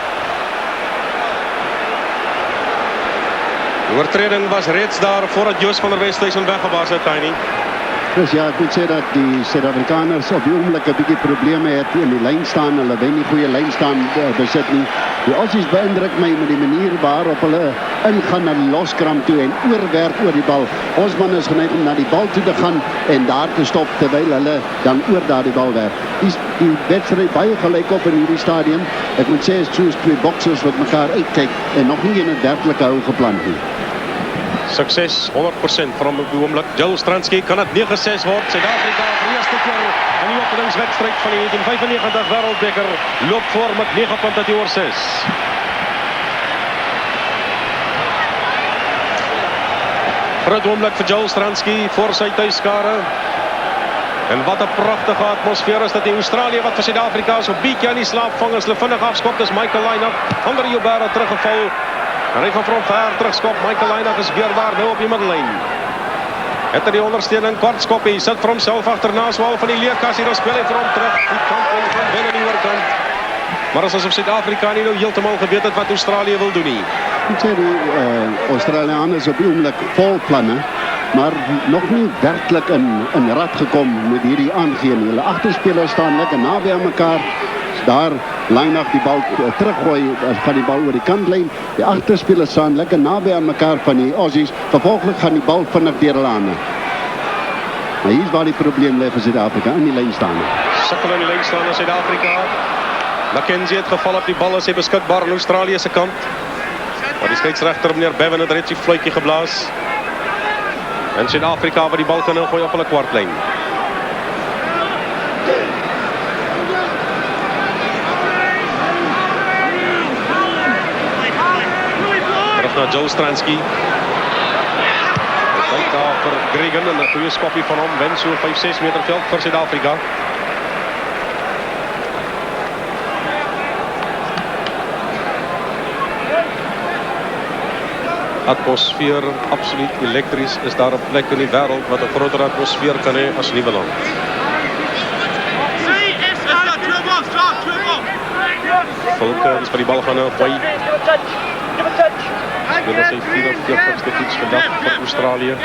Die oortreding was reeds daar voordat Joos van der Westhuizen weggebaas het, Tiny. Dus ja, ek moet sê dat die Suid-Afrikaners op die oomblik 'n bietjie probleme het in die lyn staan. Hulle wen nie goeie lynstaan besit nie. Die Aussies beïndruk my met die manier waarop hulle ingaan na die loskram toe en oorwerk oor die bal. Ons man is geneig om na die bal toe te gaan en daar te stop terwyl hulle dan oor daardie bal werk. Die wedstryd baie gelyk op in hierdie stadium. Ek moet sê is soos twee boksers wat mekaar uitkyk en nog nie in 'n werklike hou geplant nie. Sukses 100% van op die oomblik. Joel Stransky kan dit 9-6 word. Suid-Afrika vir die eerste keer in die openingswedstryd van die 1995 Wêreldbeker loop voor met 9 punte teenoor 6. Groot oomblik vir Joel Stransky voor sy tuiskare. En wat 'n pragtige atmosfeer is dit in Australië wat vir Suid-Afrika so bietjie aan die slaap vang as hulle vinnig afskop. Dis Michael Lynagh onder Jobera teruggeval. En hy gaan van ver terugskop. Michael Lynagh is weer daar nou op die middellyn. Het hy die ondersteuning, kort skoppie, sit vir homself agterna swal van die leerkas hier, dan speel hy vir hom terug. Die kant en van binne die oorkant. Maar as asof Suid-Afrika nie nou heeltemal geweet het wat Australië wil doen nie. Ek sê die Australiërs op die oomblik vol planne, maar nog nie werklik in rad gekom met hierdie aangee nie. Hulle agterspelers staan lekker naby aan mekaar. Daar Lynagh die bal teruggooi, gaan die bal oor die kantlyn. Die agterspelers staan lekker naby aan mekaar van die Aussies. Vervolglik gaan die bal vinnig deur hulle hande. Maar hier is waar die probleem lê vir Suid-Afrika in die lyn staan. Sukkel in die lyn staan in Suid-Afrika. McKenzie het geval op die bal, is hy beskikbaar aan Australië se kant. Maar die skeieregter meneer Bevan het reeds die fluitjie geblaas. En Suid-Afrika wat die bal kan ingooi op hulle kwartlyn. Na Joel Stransky. Kyk daar vir Gregan en 'n goeie skoppie van hom, wen so 5-6 meter veld vir Suid-Afrika. Atmosfeer absoluut elektries. Is daar 'n plek in die wêreld wat 'n groter atmosfeer kan hê as Nieuweland? Volke is vir die bal gaan gooi. Dit is sy 44ste fiets vandag vir Australië.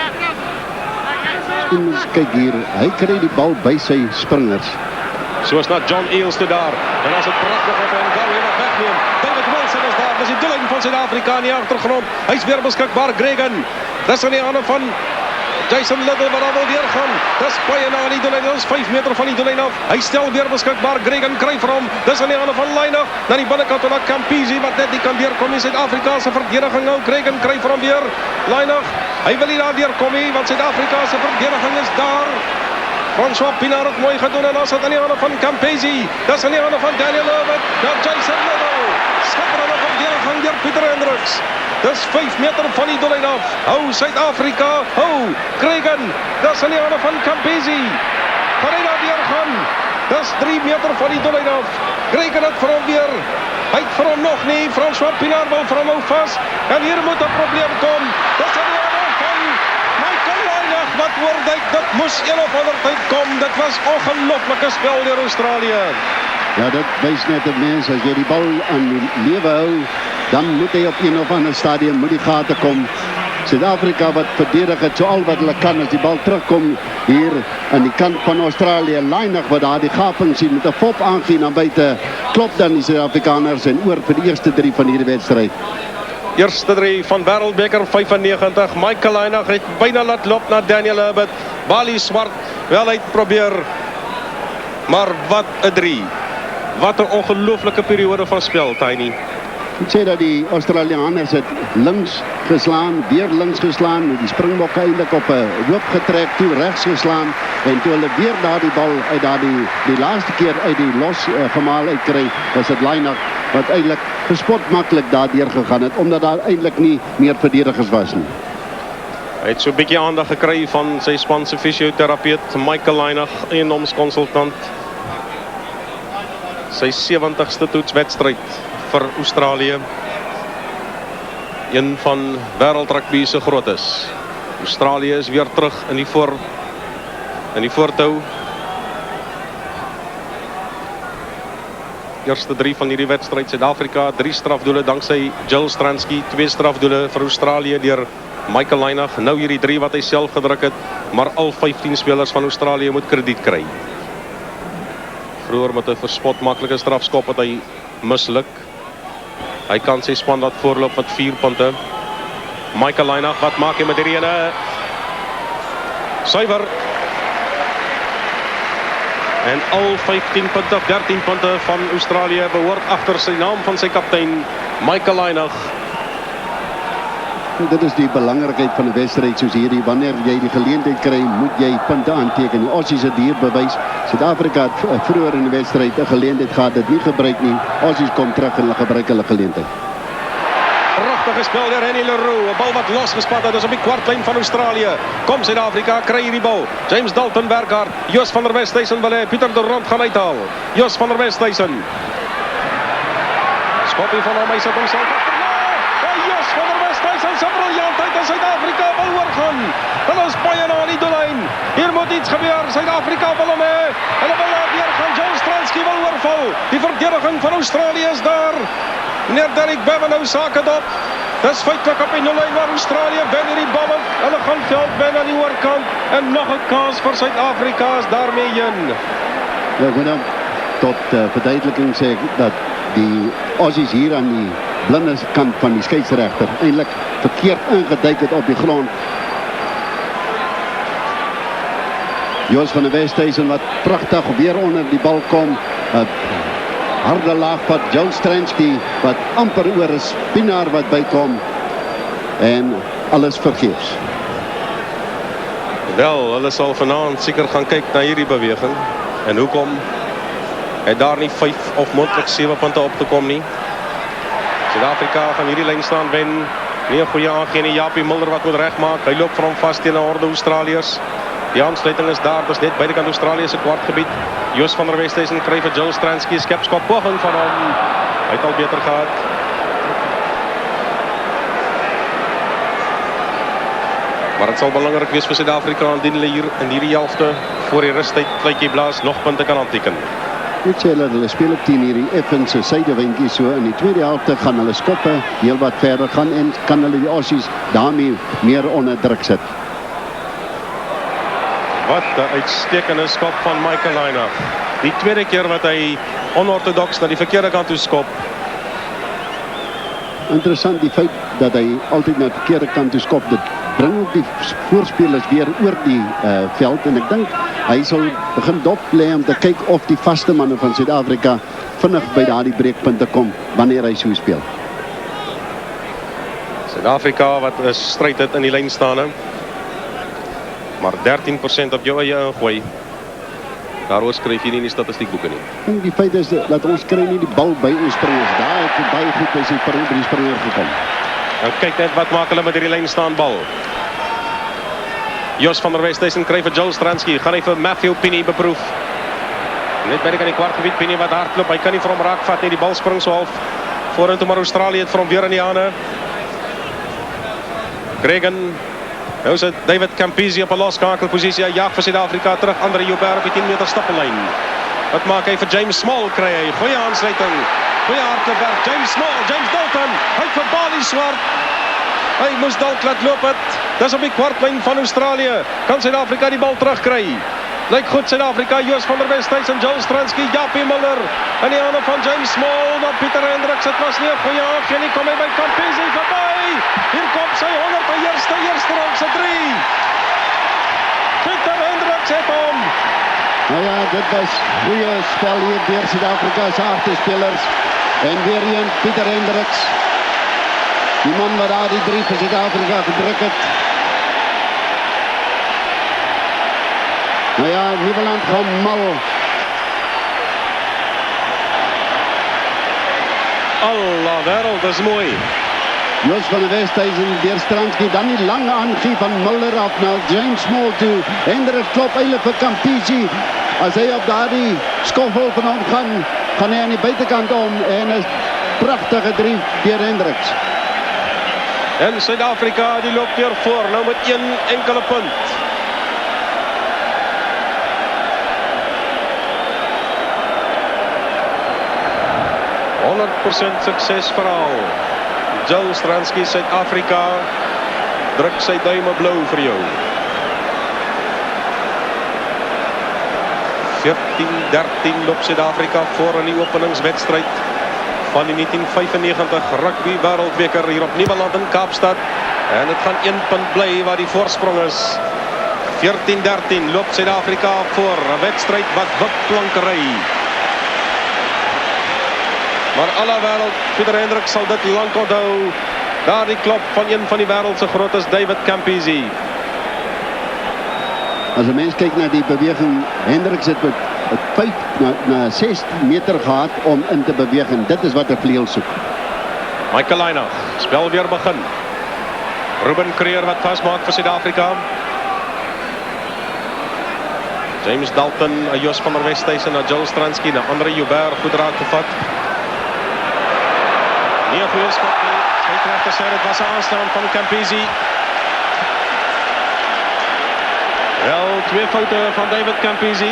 Kyk hier, hy kry die bal by sy springers. Soos na John Eales toe daar. En as het pragtig op en Gary wat wegneem. David Wilson is daar. Dis die doellyn van Suid-Afrika in die agtergrond. Hy's weer beskikbaar, Gregan. Dis aan die hande van Jason Little wat daar wil deurgaan. Dis baie na die doellyn. Ons 5 meter van die doellyn af. Hy stel weer beskikbaar. Gregan kry vir hom. Dis aan die hande van Lynagh. Na die binnekant van Campisi wat net nie kan deurkom in Suid-Afrika se verdediging nou. Gregan kry vir hom weer. Lynagh. Hy wil nie daar deurkom nie want Suid-Afrika se verdediging is daar. François Pinaar het mooi gedoen en dan sit aan die hande van Campisi. Dis aan die hande van Daniel Herbert. Dan Jason Little. Skitterende verdediging deur Pieter Hendricks. Dis 5 meter van die doellyn af. Hou Suid-Afrika. Hou Gregan. Dis aan die hande van Campisi. Kan hy daar deurgaan? Dis 3 meter van die doellyn af. Gregan het vir hom weer. Hy het vir hom nog nie. François Pinaar wil vir hom hou vas. En hier moet 'n probleem kom. Dis aan die hande van Michael Lynagh. Wat word dit? Dit moes een of ander tyd kom. Dit was ongelooflike spel deur Australië. Ja, dit wys net 'n mens as jy die bal aan die lewe hou, dan moet hy op een of ander stadium moet die gate kom. Suid-Afrika wat verdedig het so al wat hulle kan as die bal terugkom hier aan die kant van Australië. Lynagh wat daar die gaping sien met 'n fop aangee na buite. Klop dan die Suid-Afrikaners en oor vir die eerste 3 van hierdie wedstryd. Eerste 3 van Wêreldbeker 95. Michael Lynagh het byna laat loop na Daniel Herbert. Bali Swart wel uit probeer. Maar wat 'n 3. Wat 'n ongelooflike periode van spel, Tiny. Ek sê dat die Australiërs het links geslaan, weer links geslaan, die Springbokke eintlik op 'n hoop getrek toe regs geslaan en toe hulle weer daardie bal uit daardie die laaste keer uit die los gemaal uitkry, was dit Lynagh wat eintlik gespot maklik daardeur gegaan het omdat daar eintlik nie meer verdedigers was nie. Hy het so 'n bietjie aandag gekry van sy span se fisioterapeut Michael Lynagh, eiendomskonsultant. Sy 70ste toetswedstryd vir Australië. Een van wêreldrugby se grootes. Australië is weer terug in die voortou. Eerste 3 van hierdie wedstryd. Suid-Afrika 3 strafdoele danksy Joel Stransky, 2 strafdoele vir Australië deur Michael Lynagh, nou hierdie 3 wat hy self gedruk het, maar al 15 spelers van Australië moet krediet kry. Vroeger met 'n verspot maklike strafskop wat hy misluk. Hy kan sy span laat voorloop met 4 punte. Michael Lynagh, wat maak hy met hierdie ene? Suiwer. En al 15 punte, 13 punte van Australië behoort agter sy naam van sy kaptein, Michael Lynagh. Dit is die belangrikheid van 'n wedstryd soos hierdie. Wanneer jy die geleentheid kry, moet jy punte aanteken. Die Aussies het hier bewys. Suid-Afrika het vroeër in die wedstryd 'n geleentheid gehad, dit nie gebruik nie. Aussies kom terug en hulle gebruik hulle geleentheid. Pragtige spel deur Henny Leroux, 'n bal wat losgespat het, is op die kwartlyn van Australië. Kom Suid-Afrika, kry hierdie bal. James Dalton werk hard. Jos van der Westhuizen wil hê Pieter de Rond gaan uithaal. Jos van der Westhuizen. Skoppie van hom, hy sit homself agter. Jos van der Westhuizen se briljantheid in Suid-Afrika wil oorgaan. Hulle is baie na die doellyn. Hier moet iets gebeur. Suid-Afrika wil hom hê. Hulle wil weer gaan. John Stransky wil oorval. Die verdediging van Australië is daar. Meneer Derek Bevan nou sake dop. Dis feitlik op die nullyn waar Australië wen hierdie bal. Hulle gaan veld wen aan die oorkant. En nog 'n kans vir Suid-Afrika is daarmee heen. Ja, ek moet dan tot verduideliking sê dat die Aussies hier aan die blinde kant van die skeieregter eintlik verkeerd ingeduik het op die grond. Jos van der Westhuizen wat pragtig weer onder die bal kom. Harde laagpad, John Stransky wat amper oor 'n spinaar wat bykom. En alles vergeefs. Wel, hulle sal vanaand seker gaan kyk na hierdie beweging. En hoekom het daar nie 5 of moontlik 7 punte op te kom nie. Suid-Afrika gaan hierdie lyn staan wen. Nie 'n goeie aangee nie. Japie Mulder wat moet regmaak. Hy loop vir hom vas teen 'n horde Australiërs. Die aansluiting is daar, dis net buitekant Australië se kwartgebied. Jos van der Westhuizen kry vir Joel Stransky 'n skepskop poging van hom. Hy het al beter gehad. Maar dit sal belangrik wees vir Suid-Afrika indien hulle hier in hierdie helfte voor die rustyd fluitjie blaas nog punte kan aanteken. Ek sê hulle speel op teen hierdie effense suidewindjie so. In die tweede helfte gaan hulle skoppe heel wat verder gaan en kan hulle die Aussies daarmee meer onder druk sit. Wat 'n uitstekende skop van Michael Lynagh. Die tweede keer wat hy onorthodox na die verkeerde kant toe skop. Interessant die feit dat hy altyd na die verkeerde kant toe skop. Dit bring ook die voorspelers weer oor die veld en ek dink hy sal begin dop lê om te kyk of die vaste manne van Suid-Afrika vinnig by daardie breekpunte kom wanneer hy so speel. Suid-Afrika wat 'n stryd het in die lyn staan. Maar 13% op jou eie ingooi. Daaroor skryf jy nie in die statistiekboeke nie. En die feit is dat ons kry nie die bal by ons springers. Daar het baie goed by die springer gekom. Nou kyk net wat maak hulle met hierdie lyn staan bal. Jos van der Westhuizen kry vir Joel Stransky. Gaan hy vir Matthew Pini beproef. Net by die kwartgebied, Pini wat hardloop. Hy kan nie vir hom raakvat nie. Die bal spring so half vorentoe, maar Australië het vir hom weer in die hande. Gregan. Nou is dit David Campisi op 'n loskakelposisie. Hy jaag vir Suid-Afrika terug. Andre Joubert op die 10 meter stappellyn. Wat maak hy vir James Small kry hy? Goeie aansluiting. Goeie hardloopwerk. James Small, James Dalton. Hy vir Bali Swart. Hy moes dalk laat loop het. Dis op die kwartlyn van Australië. Kan Suid-Afrika die bal terugkry? Lyk goed Suid-Afrika. Jos van der Westhuizen, Joel Stransky, Japie Mulder. In die hande van James Small. Maar Pieter Hendricks, het was nie 'n goeie aangee nie. Kom hy by Campisi verby. Hier kom sy 101ste rondse 3. Pieter Hendricks het hom. Nou ja, dit was goeie spel hier deur Suid-Afrika se hartespelers. En weer een Pieter Hendricks. Die man wat daar die 3 vir Suid-Afrika gedruk het. Nou ja, Nieuweland gaan mal. Allah, wêreld, dis mooi. Jos van der Westhuizen, deur Stransky, dan die lange aangee van Mulder af na James Small toe. Hendricks klop eintlik vir Campisi. As hy op daardie skoffel van hom gaan hy aan die buitekant om en 'n pragtige 3 deur Hendricks. En Suid-Afrika die loop weer voor, nou met 1 enkele punt. %100% suksesverhaal. Joel Stransky, Suid-Afrika druk sy duime blou vir jou. 14-13 loop Suid-Afrika voor in die openingswedstryd van die 1995 rugby wêreldbeker hier op Nieuweland in Kaapstad. En dit gaan 1 punt bly waar die voorsprong is. 14-13 loop Suid-Afrika voor. 'n wedstryd wat wipklankery. Maar alle wêreld, Pieter Hendriks sal dit lank onthou. Daar die klop van een van die wêreld se grootes, David Campese. As 'n mens kyk na die beweging, Hendriks het met 5 na 6 meter gehad om in te beweeg en dit is wat 'n vleuel soek. Michael Lynagh, spel weer begin. Ruben Creer wat vasmaak vir Suid-Afrika. James Dalton, Jos van der Westhuizen, Joel Stransky, Andre Joubert goed raak gevat. Nie 'n goeie skot nie. Skeidsregter sê dit was 'n aanslaan van Campese. Wel, 2 foute van David Campese.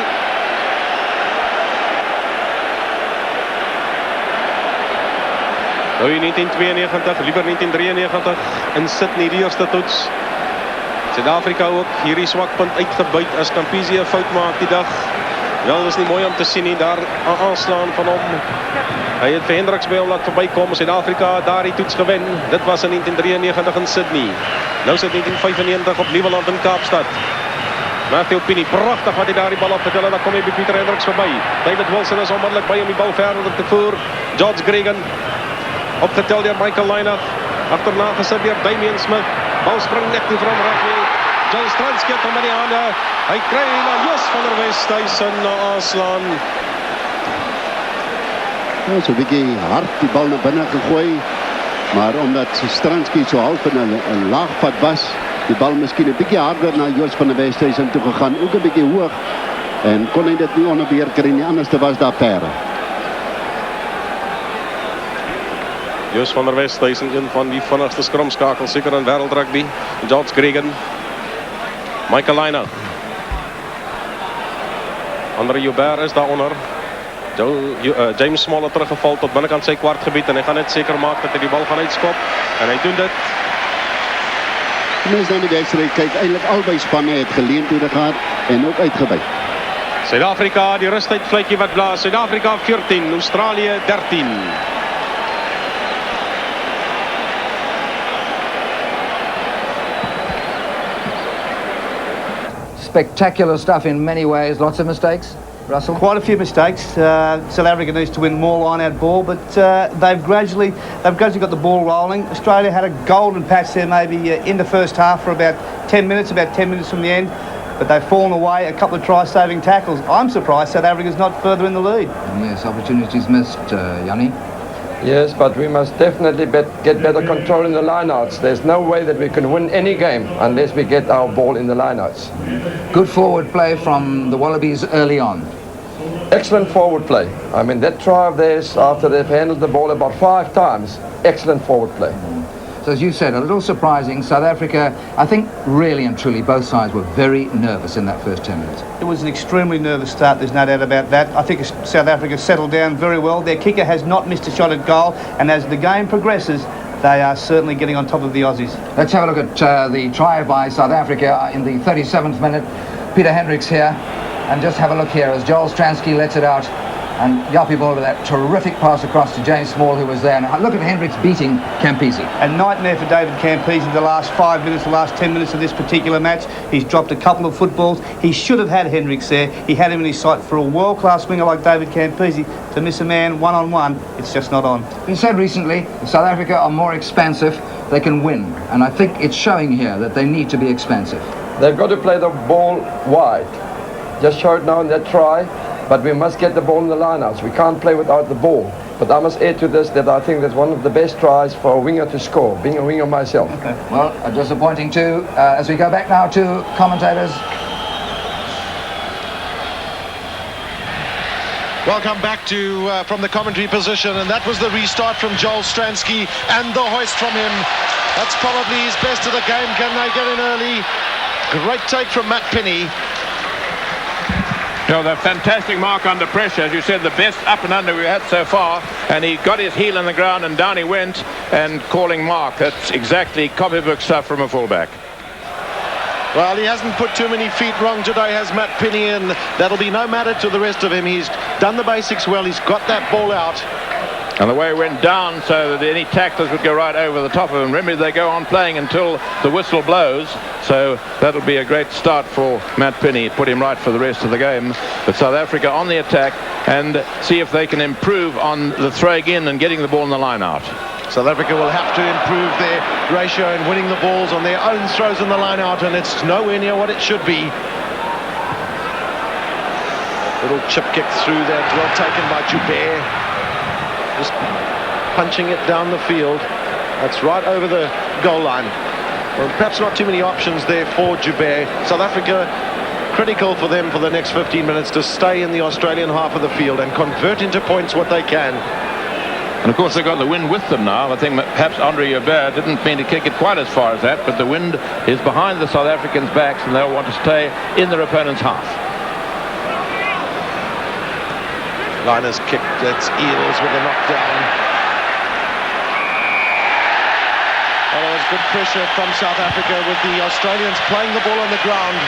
Nou in 1992, liewer 1993 in Sydney die eerste toets. Suid-Afrika ook hierdie swakpunt uitgebuit as Campese 'n fout maak die dag. Wel, is nie mooi om te sien nie, daar aanslaan van hom. Hy het vir Hendriks by hom laat verbykom. Suid-Afrika daar die toets gewen. Dit was in 1993 in Sydney. Nou is dit 1995 op Nieuweland in Kaapstad. Matthew Pini, pragtig wat hy daar die bal opgetel en dan kom hy by Pieter Hendriks verby. David Wilson is onmiddellik by om die bal verder te voer. George Gregan, opgetel deur Michael Lynagh. Agterna gesit deur Damian Smith. Bal spring net nie vir hom reg nie. Joel Stransky het hom in die hande. Hy kry na Jos van der Westhuizen na aanslaan. Ja, so 'n bietjie hard die bal na binne gegooi. Maar omdat Stransky so half in 'n laagpad was, die bal miskien 'n bietjie harder na Jos van der Westhuizen toe gegaan, ook 'n bietjie hoog. En kon hy dit nie onder beheer kry nie, anders was daar perde. Jos van der Westhuizen, een van die vinnigste skrumskakels seker in wêreldrugby. George Gregan. Michael Lynagh. Andre Joubert is daaronder. James Small het teruggeval tot binnekant sy kwartgebied en hy gaan net seker maak dat hy die bal gaan uitskop. En hy doen dit. Mense dan die wedstryd kyk, eintlik albei spanne het geleenthede gehad en ook uitgebuit. Suid-Afrika, die rustyd fluitjie wat blaas. Suid-Afrika 14, Australië 13. Spectacular stuff in many ways, lots of mistakes. Russell? Quite a few mistakes. South Africa needs to win more line-out ball, but they've gradually got the ball rolling. Australia had a golden patch there maybe in the first half for about 10 minutes from the end, but they've fallen away, a couple of try-saving tackles. I'm surprised South Africa's not further in the lead. Yes, opportunities missed, Yanni. Yes, but we must definitely get better control in the lineouts. There's no way that we can win any game unless we get our ball in the lineouts. Good forward play from the Wallabies early on. Excellent forward play. I mean, that try of theirs after they've handled the ball about 5 times, excellent forward play. So as you said, a little surprising. South Africa, I think really and truly both sides were very nervous in that first 10 minutes. It was an extremely nervous start, there's no doubt about that. I think South Africa settled down very well. Their kicker has not missed a shot at goal, and as the game progresses, they are certainly getting on top of the Aussies. Let's have a look at the try by South Africa in the 37th minute. Peter Hendriks here, and just have a look here as Joel Stransky lets it out. And Yappie Ball with that terrific pass across to James Small, who was there. And look at Hendriks beating Campese. A nightmare for David Campese the last 5 minutes, the last 10 minutes of this particular match. He's dropped a couple of footballs. He should have had Hendriks there. He had him in his sight. For a world-class winger like David Campese to miss a man one-on-one, it's just not on. It's been said recently, South Africa are more expansive. They can win. And I think it's showing here that they need to be expansive. They've got to play the ball wide. Just showed now in that try. But we must get the ball in the lineouts. We can't play without the ball. But I must add to this that I think that's one of the best tries for a winger to score, being a winger myself. Okay. Well, disappointing too. As we go back now to commentators. Welcome back to from the commentary position, and that was the restart from Joel Stransky and the hoist from him. That's probably his best of the game. Can they get in early? Great take from Matt Pinney. No, the fantastic mark under pressure, as you said, the best up and under we've had so far, and he got his heel in the ground and down he went and calling mark. That's exactly copybook stuff from a fullback. Well, he hasn't put too many feet wrong today, has Matt Penny, and that'll be no matter to the rest of him. He's done the basics well. He's got that ball out. And the way it went down so that any tacklers would go right over the top of him. Remember, they go on playing until the whistle blows. So that'll be a great start for Matt Penny. Put him right for the rest of the game. But South Africa on the attack and see if they can improve on the throwing in and getting the ball in the line out. South Africa will have to improve their ratio in winning the balls on their own throws in the line out, and it's nowhere near what it should be. Little chip kick through that, well taken by Joubert. Just punching it down the field. That's right over the goal line. Well, perhaps not too many options there for Joubert. South Africa, critical for them for the next 15 minutes to stay in the Australian half of the field and convert into points what they can. And of course they've got the wind with them now. I think perhaps Andre Joubert didn't mean to kick it quite as far as that, but the wind is behind the South Africans' backs and they'll want to stay in their opponent's half. Liners kick, that's Eels with a knockdown. Well, there was good pressure from South Africa with the Australians playing the ball on the ground.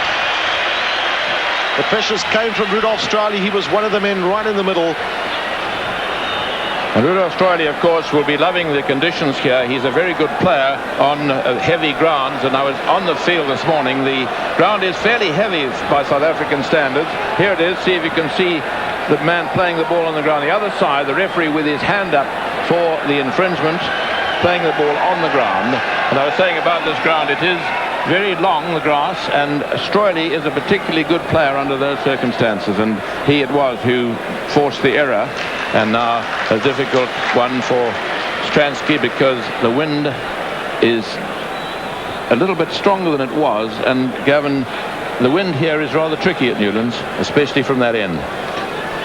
The pressures came from Rudolph Straley. He was one of the men right in the middle. And Rudolph Straley, of course, will be loving the conditions here. He's a very good player on heavy grounds, and I was on the field this morning. The ground is fairly heavy by South African standards. Here it is. See if you can see the man playing the ball on the ground. The other side, the referee with his hand up for the infringement, playing the ball on the ground. And I was saying about this ground, it is very long, the grass, and Straley is a particularly good player under those circumstances, and he it was who forced the error. And now a difficult one for Stransky because the wind is a little bit stronger than it was, and Gavin, the wind here is rather tricky at Newlands, especially from that end.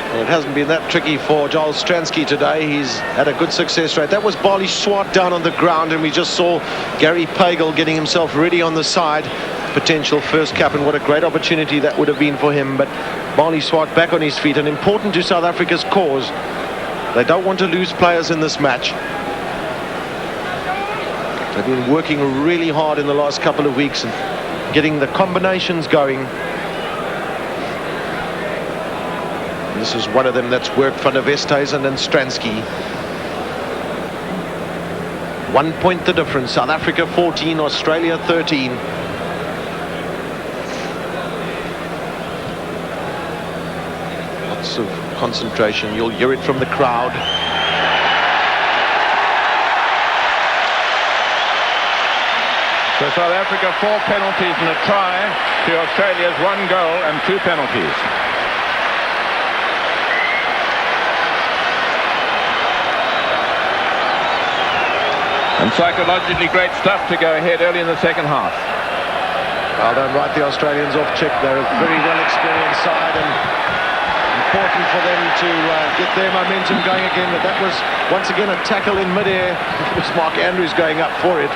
Well, it hasn't been that tricky for Joel Stransky today. He's had a good success rate. That was Barley Swart down on the ground, and we just saw Gary Pagel getting himself ready on the side. Potential first cap, and what a great opportunity that would have been for him. But Barley Swart back on his feet, and important to South Africa's cause. They don't want to lose players in this match. They've been working really hard in the last couple of weeks and getting the combinations going. And this is one of them that's worked for Westhuizen and Stransky. 1 point the difference. South Africa 14, Australia 13. Lots of concentration. You'll hear it from the crowd. So South Africa 4 penalties and a try to Australia's 1 goal and 2 penalties. And psychologically great stuff to go ahead early in the second half. Well, don't write the Australians off, Chick. They're a very well experienced side, and important for them to get their momentum going again. But that was once again a tackle in midair. It was Mark Andrews going up for it.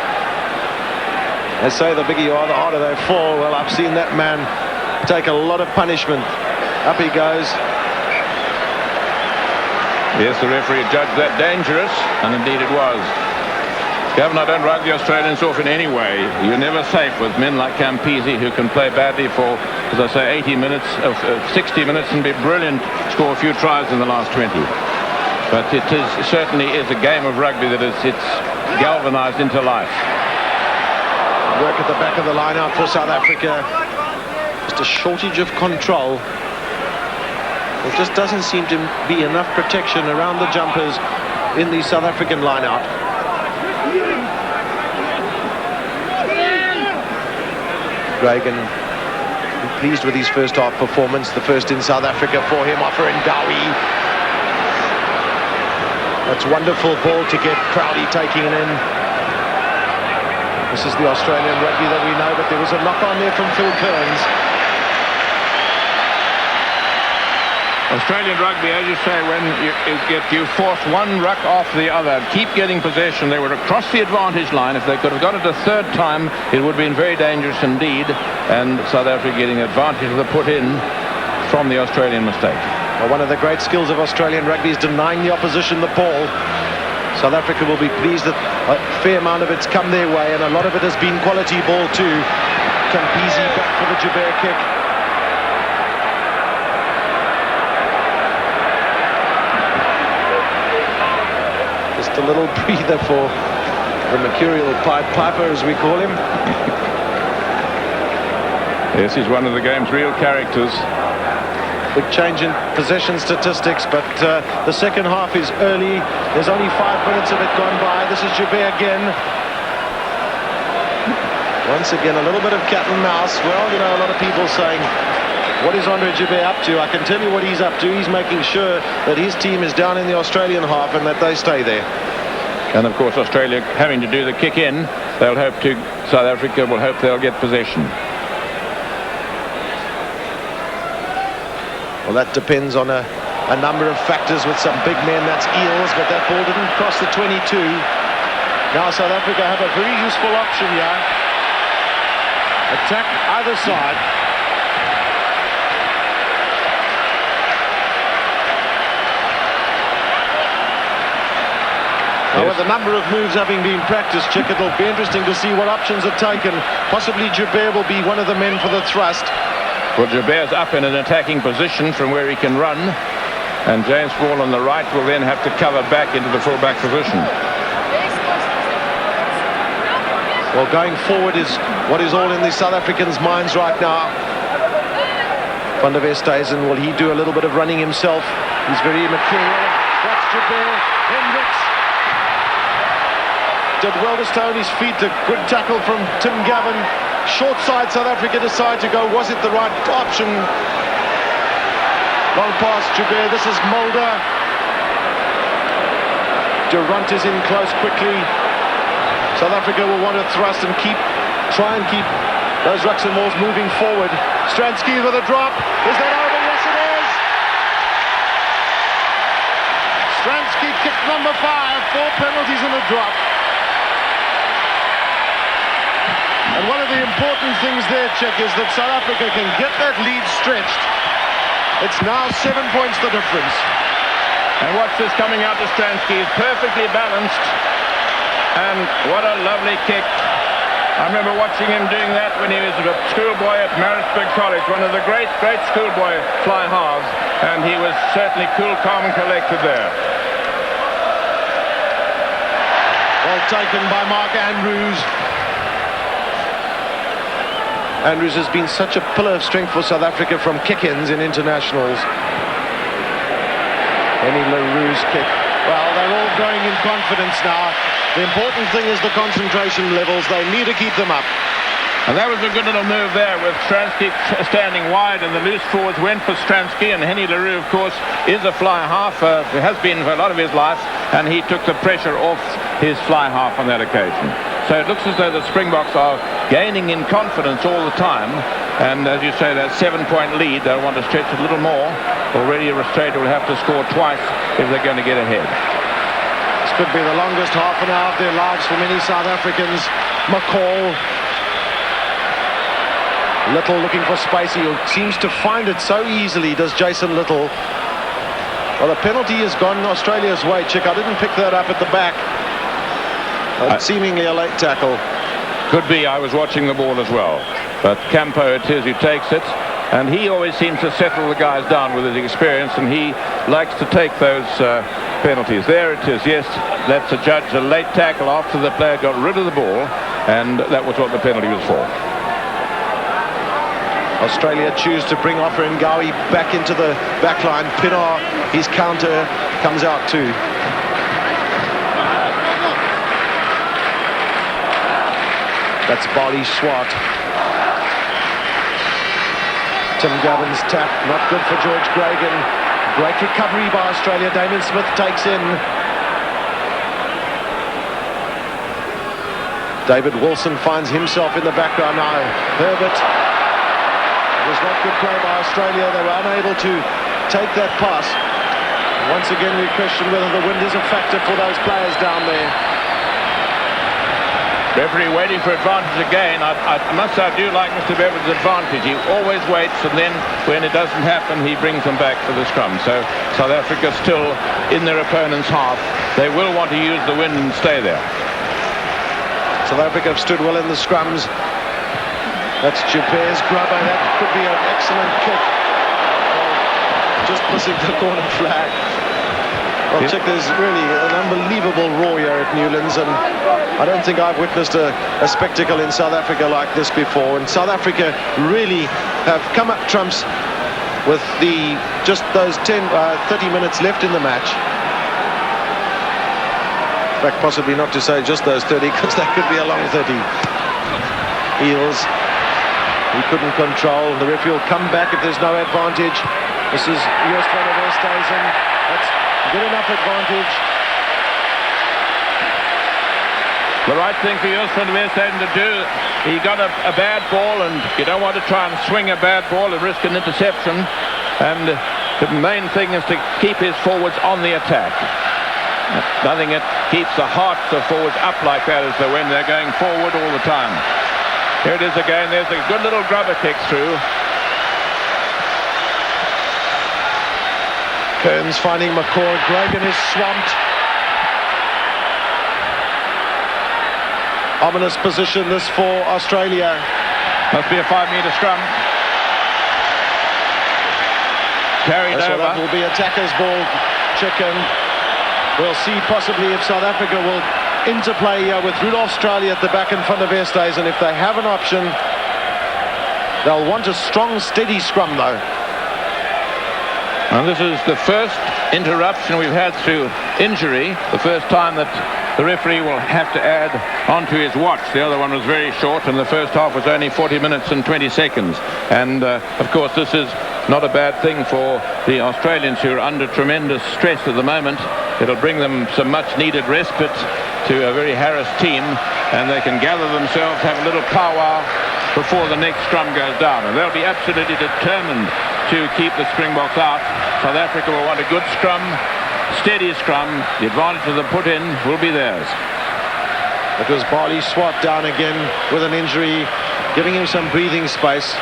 They say the bigger you are, the harder they fall. Well, I've seen that man take a lot of punishment. Up he goes. Yes, the referee judged that dangerous, and indeed it was. Gavin, I don't write the Australians off in any way. You're never safe with men like Campese who can play badly for, as I say, 80 minutes, 60 minutes and be brilliant, score a few tries in the last 20. But it certainly is a game of rugby that it's galvanized into life. Work at the back of the line out for South Africa. Just a shortage of control. There just doesn't seem to be enough protection around the jumpers in the South African line out. Reagan pleased with his first half performance, the first in South Africa for him, offering Dowie. That's wonderful ball to get. Crowley taking it in. This is the Australian rugby that we know, but there was a knock on there from Phil Kearns. Australian rugby, as you say, when you force one ruck off the other, keep getting possession, they were across the advantage line. If they could have got it a third time, it would have been very dangerous indeed. And South Africa getting advantage of the put in. from the Australian mistake. Well, one of the great skills of Australian rugby is denying the opposition the ball. South Africa will be pleased that a fair amount of it's come their way, and a lot of it has been quality ball too. Campisi back for the Joubert kick. Just a little breather for the Mercurial Pied Piper, as we call him. Yes, he's one of the game's real characters. Big change in possession statistics, but the second half is early. There's only 5 minutes of it gone by. This is Joubert again. Once again, a little bit of cat and mouse. Well, you know, a lot of people saying, what is Andre Joubert up to? I can tell you what he's up to. He's making sure that his team is down in the Australian half and that they stay there. And of course, Australia having to do the kick in, they'll hope to, South Africa will hope they'll get possession. Well, that depends on a number of factors with some big men. That's Eels, but that ball didn't cross the 22. Now South Africa have a very useful option here. Attack either side. Now, with a number of moves having been practiced, Chick, it'll be interesting to see what options are taken. Possibly Joubert will be one of the men for the thrust. Well, Joubert's up in an attacking position from where he can run, and James Wall on the right will then have to cover back into the full-back position. Well, going forward is what is all in the South Africans' minds right now. Van der Westhuizen, will he do a little bit of running himself? He's very mercurial. That's Joubert. Hendricks did well to stay on his feet. A good tackle from Tim Gavin. Short side, South Africa decide to go. Was it the right option? Long pass, Joubert. This is Mulder. Durant is in close quickly. South Africa will want to thrust and try and keep those rucks and walls moving forward. Stransky with a drop. Is that over? Yes, it is. Stransky kick number 5. 4 penalties and a drop. And one of the important things there, Chick, is that South Africa can get that lead stretched. It's now 7 points the difference. And watch this coming out to Stransky. He's perfectly balanced. And what a lovely kick. I remember watching him doing that when he was a schoolboy at Maritzburg College, one of the great schoolboy fly halves. And he was certainly cool, calm and collected there. Well taken by Mark Andrews. Andrews has been such a pillar of strength for South Africa from kick-ins in internationals. Henny LaRue's kick. Well, they're all going in confidence now. The important thing is the concentration levels. They need to keep them up. And that was a good little move there with Stransky standing wide, and the loose forwards went for Stransky, and Henny LaRue, of course, is a fly half, has been for a lot of his life, and he took the pressure off his fly half on that occasion. So it looks as though the Springboks are gaining in confidence all the time, and as you say, that 7-point lead, they'll want to stretch it a little more. Already Australia will have to score twice if they're going to get ahead. This could be the longest half an hour of their lives for many South Africans. McCall. Little looking for space. He seems to find it so easily, does Jason Little. Well, the penalty has gone Australia's way, Chick. I didn't pick that up at the back. Seemingly a late tackle. Could be. I was watching the ball as well. But Campo it is who takes it. And he always seems to settle the guys down with his experience, and he likes to take those penalties. There it is. Yes, that's a late tackle after the player got rid of the ball, and that was what the penalty was for. Australia choose to bring Offa Ngawi back into the back line. Pienaar, his counter comes out too. That's Bali Swart. Tim Gavin's tap, not good for George Gregan. Great recovery by Australia. Damien Smith takes in. David Wilson finds himself in the background now. Herbert. It was not good play by Australia. They were unable to take that pass. Once again, we question whether the wind is a factor for those players down there. Referee waiting for advantage again. I must say I do like Mr. Bevan's advantage. He always waits, and then when it doesn't happen, he brings them back for the scrum. So South Africa still in their opponent's half. They will want to use the wind and stay there. South Africa have stood well in the scrums. That's Joubert's grubber. That could be an excellent kick. Just missing the corner flag. Well, Chick, there's really an unbelievable roar here at Newlands, and I don't think I've witnessed a spectacle in South Africa like this before. And South Africa really have come up trumps with just those 30 minutes left in the match. In fact, possibly not to say just those 30, because that could be a long 30. Eels, he couldn't control. The referee will come back if there's no advantage. This is Joost van der Westhuizen. That's good enough advantage. The right thing for Joost van der Westhuizen to do. He got a bad ball, and you don't want to try and swing a bad ball and risk an interception. And the main thing is to keep his forwards on the attack. Nothing that keeps the hearts of forwards up like that as when they're going forward all the time. Here it is again. There's a good little grubber kick through. Kearns finding McCord. Gregan is swamped. Ominous position this for Australia. Must be a 5-metre scrum. Carried over. That will be attacker's ball. Chicken. We'll see possibly if South Africa will interplay here with Rudolf Australia at the back in front of Verstays, and if they have an option, they'll want a strong, steady scrum though. And this is the first interruption we've had through injury, the first time that the referee will have to add onto his watch. The other one was very short, and the first half was only 40 minutes and 20 seconds. And, of course, this is not a bad thing for the Australians, who are under tremendous stress at the moment. It'll bring them some much-needed respite to a very harassed team, and they can gather themselves, have a little powwow before the next scrum goes down. And they'll be absolutely determined to keep the Springboks out. South Africa will want a good scrum, steady scrum. The advantage of the put-in will be theirs. It was Barley Swart down again with an injury, giving him some breathing space.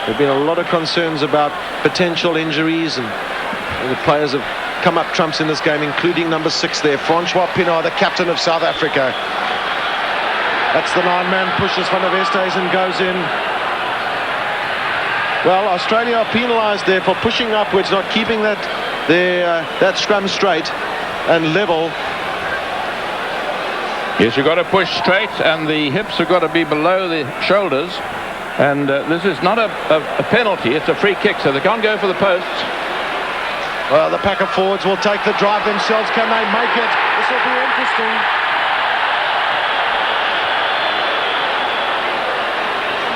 There have been a lot of concerns about potential injuries, and the players have come up trumps in this game, including number 6 there, Francois Pienaar, the captain of South Africa. That's the 9-man pushes Van der Westhuizen goes in. Well, Australia are penalised there for pushing upwards, not keeping that scrum straight and level. Yes, you've got to push straight, and the hips have got to be below the shoulders. And this is not a penalty, it's a free kick, so they can't go for the posts. Well, the pack of forwards will take the drive themselves. Can they make it? This will be interesting.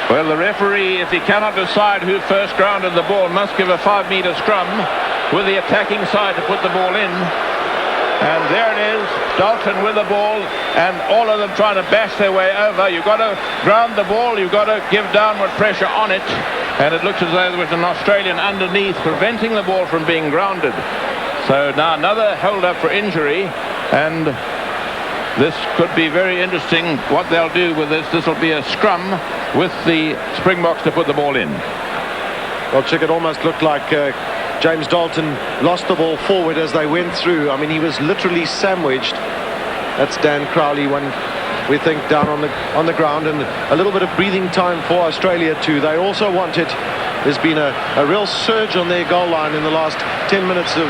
Well, the referee, if he cannot decide who first grounded the ball, must give a 5-metre scrum with the attacking side to put the ball in. And there it is, Dalton with the ball, and all of them trying to bash their way over. You've got to ground the ball, you've got to give downward pressure on it. And it looks as though there was an Australian underneath preventing the ball from being grounded. So now another hold-up for injury, and this could be very interesting what they'll do with this. This will be a scrum with the Springboks to put the ball in. Well, Chick, it almost looked like James Dalton lost the ball forward as they went through. I mean, he was literally sandwiched. That's Dan Crowley, one we think down on the ground, and a little bit of breathing time for Australia too. They also want it. There's been a real surge on their goal line in the last 10 minutes of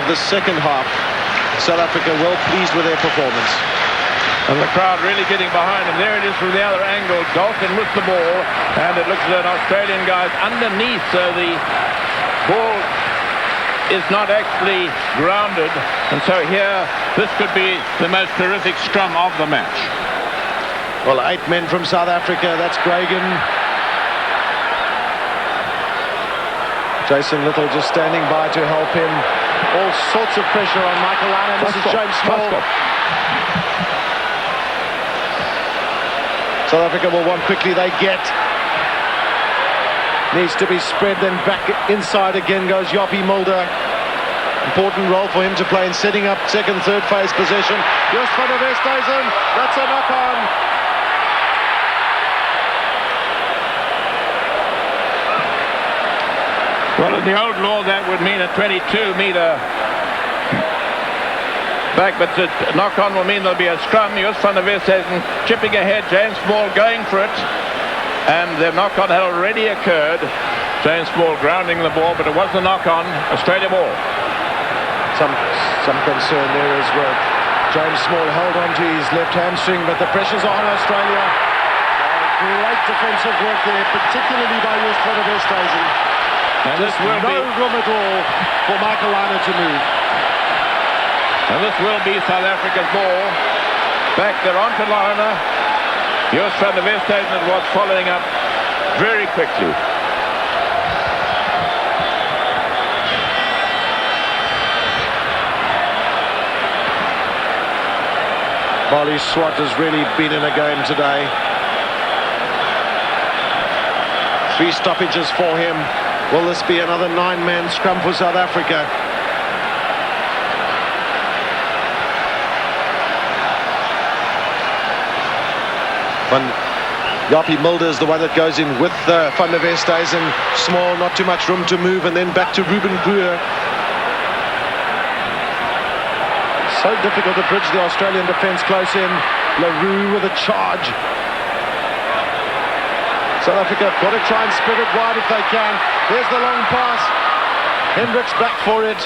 the second half. South Africa well pleased with their performance. And the crowd really getting behind him. There it is from the other angle. Dalton with the ball, and it looks as though an Australian guy's underneath, so the ball is not actually grounded. And so here, this could be the most terrific scrum of the match. Well, 8 men from South Africa. That's Gregan. Jason Little just standing by to help him. All sorts of pressure on Michael Allen. This is James Small. South Africa will want quickly. They get. Needs to be spread, then back inside again goes Joppie Mulder. Important role for him to play in setting up second, third phase possession. Just van der Westhuizen, that's a knock-on. Well, in the old law, that would mean a 22-metre back, but the knock-on will mean there'll be a scrum. Just van der Westhuizen chipping ahead, James Small going for it, and the knock-on had already occurred. James Small grounding the ball, but it was the knock-on, Australia ball. Some concern there as well. James Small held on to his left hamstring, but the pressure's on Australia. Great defensive work there, particularly by Just van der Westhuizen. And this will no room at all for Michael Liner to move. And this will be South Africa's ball. Back there onto Liner. Just van der Westhuizen was following up very quickly. Bali Swat has really been in a game today. 3 stoppages for him. Will this be another 9-man scrum for South Africa? Jaapie Mulder is the one that goes in with van der Westhuizen. Small, not too much room to move, and then back to Ruben Kruger. So difficult to bridge the Australian defence close in. LaRue with a charge. South Africa have got to try and spread it wide if they can. There's the long pass. Hendricks back for it.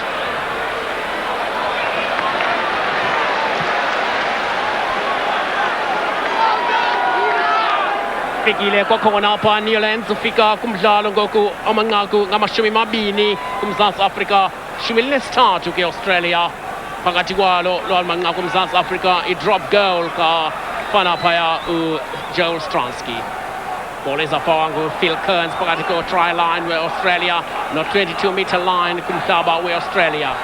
Fikile kwakhona pha New Lands ufika kumdlalo ngoku amanqaku ngamashumi mabini kuMzantsi Afrika, 13 ke-Australia. Phakathi kwalo lwamanqaku kuMzantsi Afrika i-drop goal kafana phaya uJoel Stransky. Ball is up on Phil Kearns phakathi ko-try line we-Australia no-22-metre line kumhlaba we-Australia.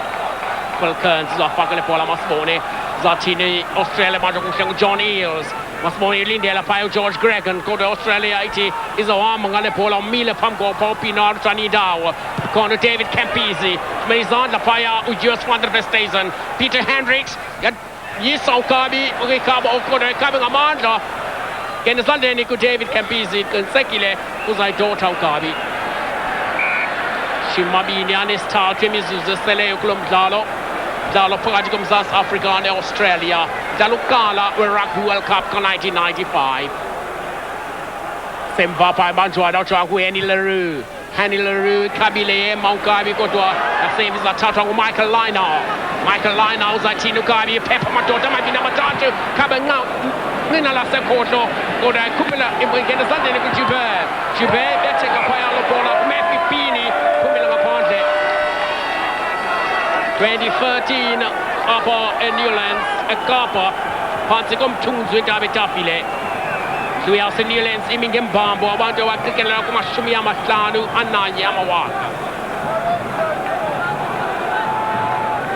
Phil Kearns uzafaka le bhola masibone zathini Australia manje kuhle nguJohn Eales. Masibone ilindela phaya uGeorge Gregan kodwa Australia ithi izohamba ngale bhola umile phambi kopha uPienaar uthani indawo khona uDavid Campisi kumele izandla phaya uJust van der Westhuizen. Peter Hendricks yisa ukabi uKhaba kodwa eKhabe ngamandla ngena esandleni kuDavid Campisi qinisekile uzayidotha uKhabi. Shimabini anesithathu imizuzu eseleyo kulo mdlalo phakathi koMzantsi Afrika ne-Australia. Mdlalo wokuqala we-Rugby World Cup ka-1995. Semva pha ibanjwana ujowa kuHanny LaRue. Hanny LaRue ikhabile yema uKhabi kodwa yasemva izathathwa nguMichael Liner. Michael Liner uzathini uKhabi iphepha amadoda amabini amathathu. Khabe nqina lasekhohlo kodwa ikhuphela ingena esandleni kuJubert. Jubert betheka phaya lo bhola kuMatthew Pini phumela ngaphandle. 2013 apha eNewlands eKapa phantsi komthunzi wentaba etafile. Newlands imi ngembambo abantu abaqikelela kuma-51 amawaka.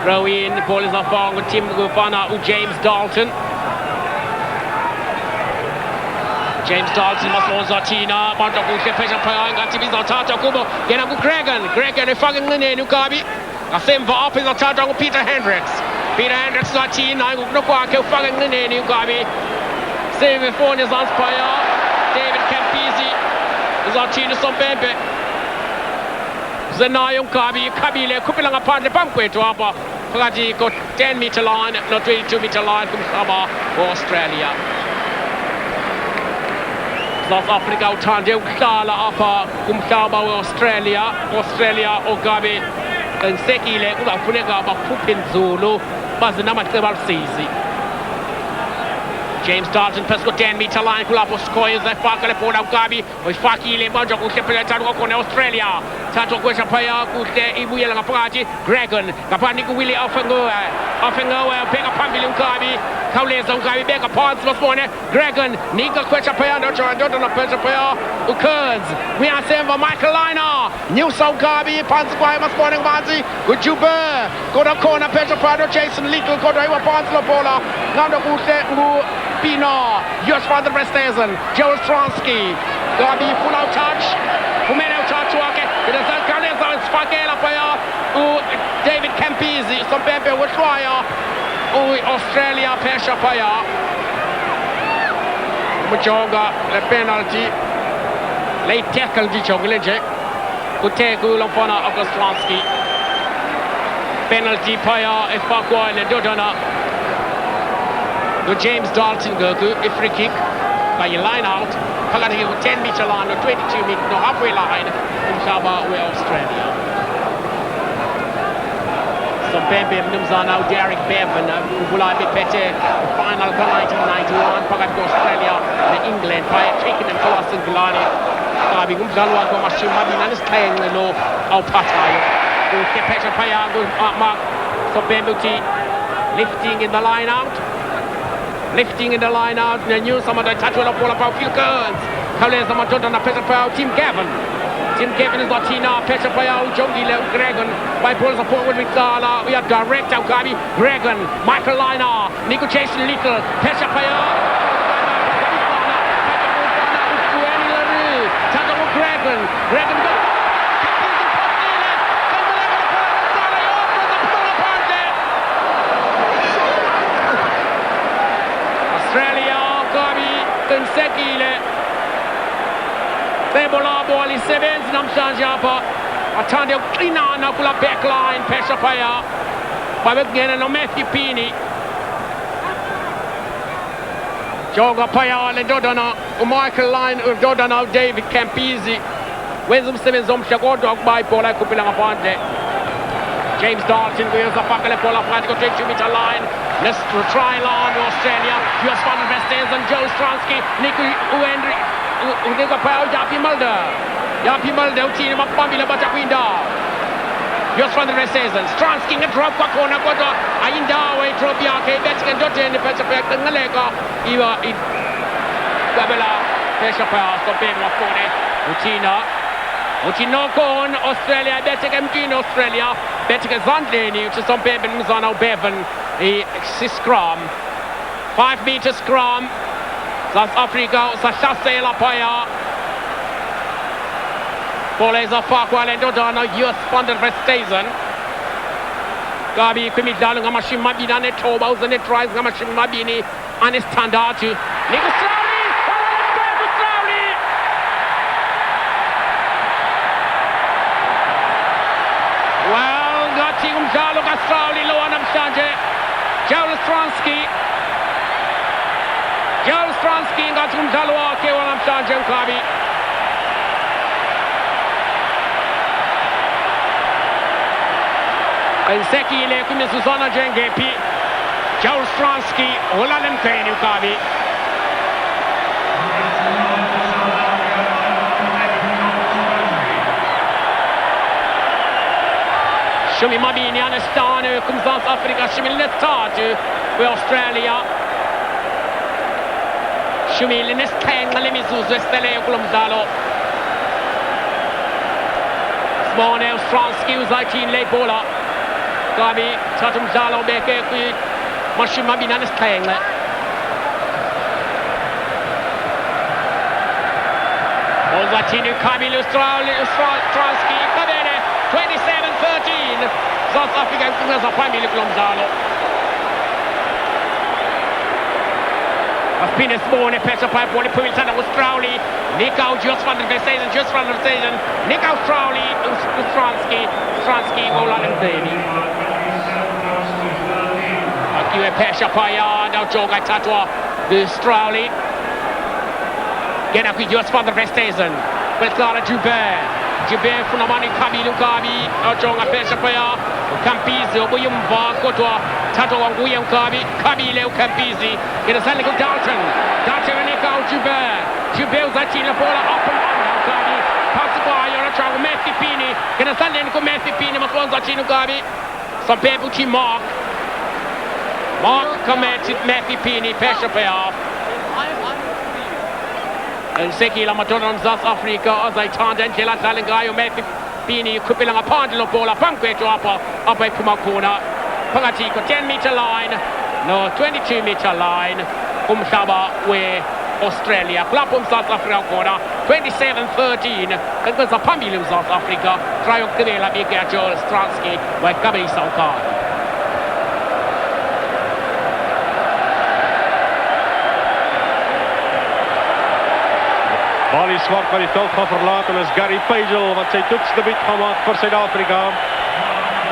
Throw in, ball is off on with Tim Gufana uJames Dalton. James Dalton masonzathina abantu kuhle phesha phaya ngathi bizothatha kubo ngena kuGregan efaka enqineni uKhabi. Ngasemva apha izothathwa nguPeter Hendricks. Peter Hendricks uzathina ngokunokwakhe ufaka enqineni uKhabi. Save efoni ezantsi phaya David Campisi uzathina uSompempe. Zenayo uKhabi ikhabile ekhuphela ngaphandle phambi kwethu apha phakathi ko-10-metre line no-22-metre line kumhlaba we-Australia. South Africa uthande ukuhlala apha kumhlaba we-Australia. Australia uKhabi qinisekile kuzafuneka bakhuphe nzulu baze namacebo alusizi. James Dalton phezu ko-10-metre line kulapho Scoyers efaka le bhola uKhabi uyifakile manje kuhle phela thathwa kwakhona e-Australia. Thathwa kwesha phaya kuhle ibuyela ngaphakathi Gregan ngaphansi kuWillie Ofengoe ubheka phambili uKhabi khawuleza uKhabi beka phansi masibone Gregan nika kwesha phaya ndoda naphesha phaya uKearns uyasemva Michael Liner nyusa uKhabi phansi kwaye masibone ngamanzi uJubert kodwa khona phesha phaya noJason Little kodwa iwaphansi lo bhola ngando kuhle Pienaar, Just van der Westhuizen, Joel Stransky. Gabi full out touch. Fumene out touch wake. It is Alcaleza isifakela phaya David Campisi Sompembe Witwaya Australia Pesha Paya Muchoga the penalty late tackle di Choglege Kutegu Lampana Augustlansky penalty Paya Efakwa and Dodona the James Dalton Goku a free kick by a line out Pagani 10-meter line or 22-meter no halfway line in Shaba with Australia. Sompembe Mnumzana Derek Bevan Bulai Pete final 1991 Pagat Australia and England by taking them class in Gulani Kabi Gumzalwa ko Mashima Binanis playing no au Patayo okay Petra Payago Mark Sompembe lifting in the line out and I knew some of the touch will fall about few girls Kale some of the Petra Payao Tim Gavin is Latina, Petra Payao, Jody Leo Gregan, by pulls up forward with Gala, we have direct out Gabi, Gregan, Michael Lina, Nico Jason Little, Petra Payao, Gregan Australia, Gabi, Tensekile. Bebola ball sevens nam Sanjapa. Attendez clean pour la backline, Pesha Paya. Avec Gena no Matthew Pini. Joga Paya le Dodana, Michael Line Dodana, David Campisi. Wisdom Sevens Shago dog by Pola Kupila Ponte. James Dalton wheels the Pakale Pola Pratico 2-meter line. Let's try line Australia. US Van Vestens and Joe Stransky, Nico Uendry. Unika Pao Yapi Mulder Utina Mapamila Bataquinda Just from the season Stransky and drop Wakona Kota Ainda way Tropia Betsican Dotin the Pacific and Nalega Eva Gabela Pesha Stopin Wakone Utina Kon Australia Betsican Australia Betsican Zandlini to some Bevan Muzano Bevan a scrum 5-meter scrum South Africa, Sashase La Paya. Poleza Fakwa and Dodana, US funded Vestazen. Gabi Kumi Dalung Hamashim Mabina and Tobos and it tries Hamashim Mabini and his standard to Nico Slowly. Well, Gatim Jaloga Slowly, Loanam Sanje, Joel Stransky. Joel Stransky got from Jalwa, Kewanam Sanjay Kabi. And Seki Lekumi Susana Jengepi. Joel Stransky, Olalan Kane Kabi. Shumi Mabini Anastano, comes South Africa, Shimil Netatu, with Australia. Shumil in this tank, Malimizus, Estelle, Kulumzalo. Small Stransky was 18 late bowler. Gabi, Tatum Zalo, Beke, Mashimabin and his tank. Ozatinu, Kamil, Stransky, Kabene, 27-13. South Africa, Kunasa, Family Kulumzalo. Pinus born a Petra Pipe, one Pumitana was Crowley, Nick out just from the station, Nick out Crowley, Stransky, Roland and Baby. Akiwe Pesha Paya, now Joga Tatwa, the Strowley. Get up with just from the station, but Clara Jubert from the money Kabi Lukabi, Jonga Pesha Paya, Campizi, William Van Kotwa, Tato and William Kabi Leo Campizi, get a Salico Dalton and Nick out Jubert Zatina Pola up and down Kabi, Passify or a child Messi Pini, get a Salico Messi Pini, Maswanza Chino Kabi, some people Mark commented Messi Pini, Pesha Paya. And Seki Lamatona South Africa, as I turned and Kela Salingayo Messi Pini, Kupilang a Pandalo Pola, Pankwe to upper Pumakuna. Pagati 10-meter line, no 22-meter line. Umshaba where Australia. Klapum South Africa corner. 27-13. It was a Pambilum South Africa. Trial Kadela Bika Joel Stransky by Kabi Saukar. Bali Swart wat die veld gaan verlaat en is Gary Pagel wat sy toetsdebuut gaan maak vir Suid-Afrika.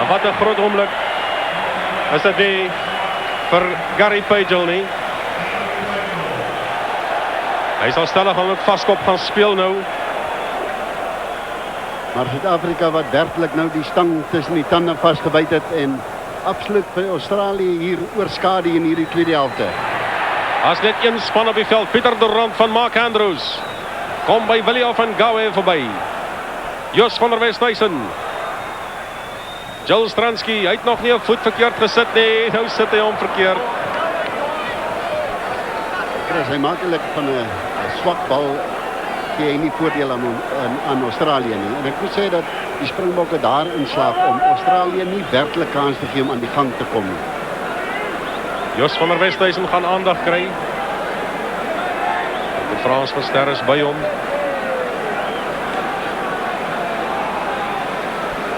En wat 'n groot oomblik is dit nie vir Gary Pagel nie. Hy sal stellig ook vaskop gaan speel nou. Maar Suid-Afrika wat werklik nou die stang tussen die tande vasgebyt het en absoluut vir Australië hier oorskadu in hierdie tweede helfte. As net een span op die veld, Pieter Durant van Mark Andrews. Kom by William van Gaue voorbij. Jos van der Westhuizen. Joel Stransky, hy het nog nie 'n voet verkeerd gesit nie. Nou sit hy hom verkeerd. Chris, hy maak eintlik van 'n swak bal gee hy nie voordeel aan Australië nie. En ek moet sê dat die Springbokke daar inslaag om Australië nie werklik kans te gee om aan die gang te kom nie. Jos van der Westhuizen gaan aandag kry. Frans Verster is by hom.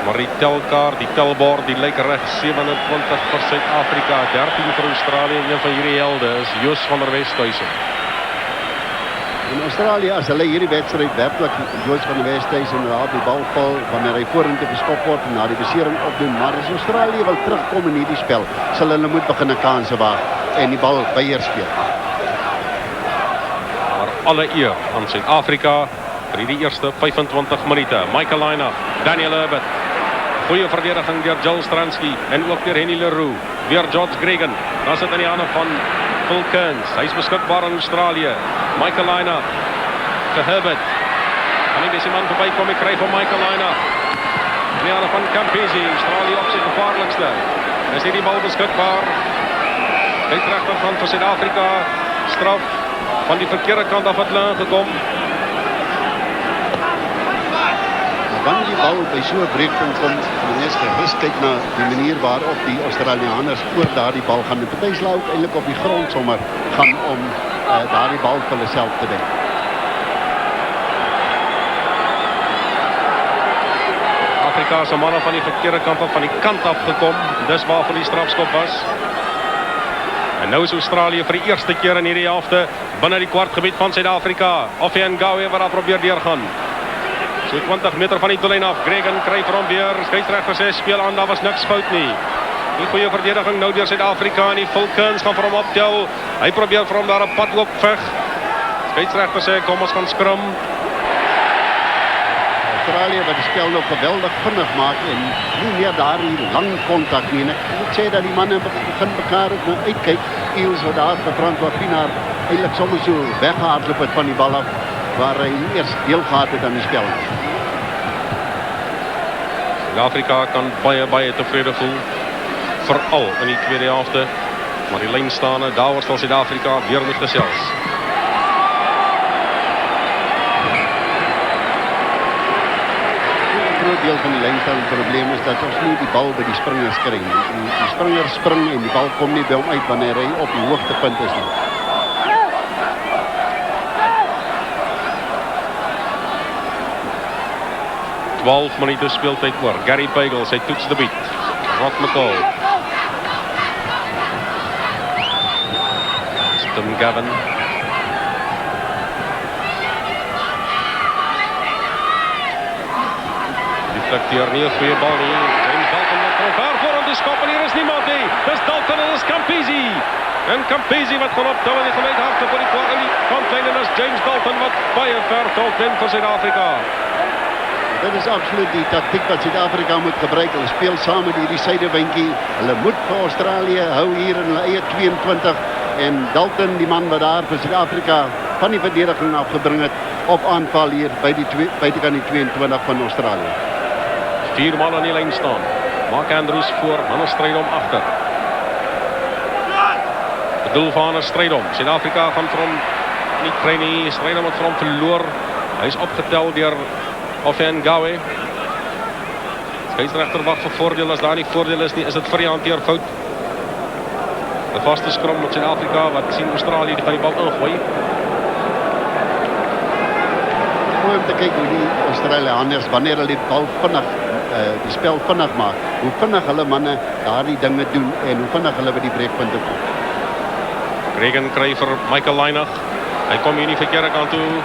Maar die telkaart, die telbord, die lyk reg. 27 vir Suid-Afrika, 13 vir Australië. En een van hierdie helde is Jos van der Westhuizen. In Australië, as hulle hierdie wedstryd werklik Jos van der Westhuizen raak die bal val wanneer hy vorentoe geskop word en na die besering opdoen. Maar as Australië wil terugkom in hierdie spel, sal hulle moet begin 'n kanse waag en die bal beheer speel. Alle eer aan Suid-Afrika vir die eerste 25 minute. Michael Laina, Daniel Herbert. Goeie verdediging deur Joel Stransky en ook deur Henny Leroux. Weer George Gregan. Dan sit in die hande van Phil Kearns. Hy is beskikbaar in Australië. Michael Laina te Herbert. Kan nie deze man voorbij kom, ek kry van Michael Laina. In die hande van Campese. Australië op sy gevaarlikste. Is hier die bal beskikbaar. Uitrechter van vir Suid-Afrika. Straf. Van die verkeerde kant af het hulle ingekom. Wanneer die bal by so 'n breekpunt kom, moet mens gerus kyk na die manier waarop die Australiërs oor daardie bal gaan. Die party sla ook eintlik op die grond sommer gaan om daardie bal vir hulle self te wen. Afrika se manne van die verkeerde kant af, van die kant af gekom. Dis waarvoor die strafskop was. En nou is Australië vir die eerste keer in hierdie helfte binne die kwartgebied van Suid-Afrika. Offen Gaue wat daar probeer deurgaan. So 20 meter van die doellyn af. Gregan kry vir hom weer. Skeieregter sê speel aan, daar was niks fout nie. Die goeie verdediging nou deur Suid-Afrika en die Vulcans gaan vir hom optel. Hy probeer vir hom daar 'n pad ook veg. Skeieregter sê kom ons gaan skrum. Australië wat die spel nou geweldig vinnig maak en nie meer daardie lang kontak nie. En ek moet sê dat die manne begin mekaar ook nou uitkyk. Eels wat daar vir Francois Pienaar eintlik sommer so weggehardloop het van die bal af waar hy eers deel gehad het aan die spel. Suid-Afrika kan baie tevrede voel. Veral in die tweede helfte. Maar die lyn staande, daar sal Suid-Afrika weer moet gesels. Deel van die lynstelling probleem is dat ons nie die bal by die springers kry nie. Die springers spring en die bal kom nie by hom uit wanneer hy op die hoogtepunt is nie. Twaalf minute speeltyd oor. Gary Pagel sy toetsdebuut. Rock McCall. Tim Gavin. Hier nie 'n goeie bal nie. James Dalton wat ver voor om die skop en hier is niemand nie. Dis Dalton en dis Campese. En Campese wat gaan optel en die gemeente harte voor die kwart in die kantlyn en is James Dalton wat baie ver tot wen vir Suid-Afrika. Dit is absoluut die taktiek wat Suid-Afrika moet gebruik. Hulle speel saam met hierdie suidewindjie. Hulle moet vir Australië hou hier in hulle eie 22 en Dalton die man wat daar vir Suid-Afrika van die verdediging afgebring het op aanval hier by die buitekant die 22 van Australië. 4 man aan die lyn staan. Mark Andrews voor, Hannes Strydom agter. Bedoel van Hannes Strydom. Suid-Afrika gaan vir hom nie kry nie. Strydom het vir hom verloor. Hy is opgetel deur Offen Gaue. Skeieregter wag vir voordeel. As daar nie voordeel is nie, is dit vir die hanteerfout. 'n Vaste skrum met Suid-Afrika wat sien Australië gaan die bal ingooi. mooi om te kyk hoe die Australiërs wanneer hulle die bal vinnig die spel vinnig maak, hoe vinnig hulle manne daardie dinge doen en hoe vinnig hulle by die breekpunte kom. Gregan kry vir Michael Lynagh. Hy kom hier nie verkeerde kant toe.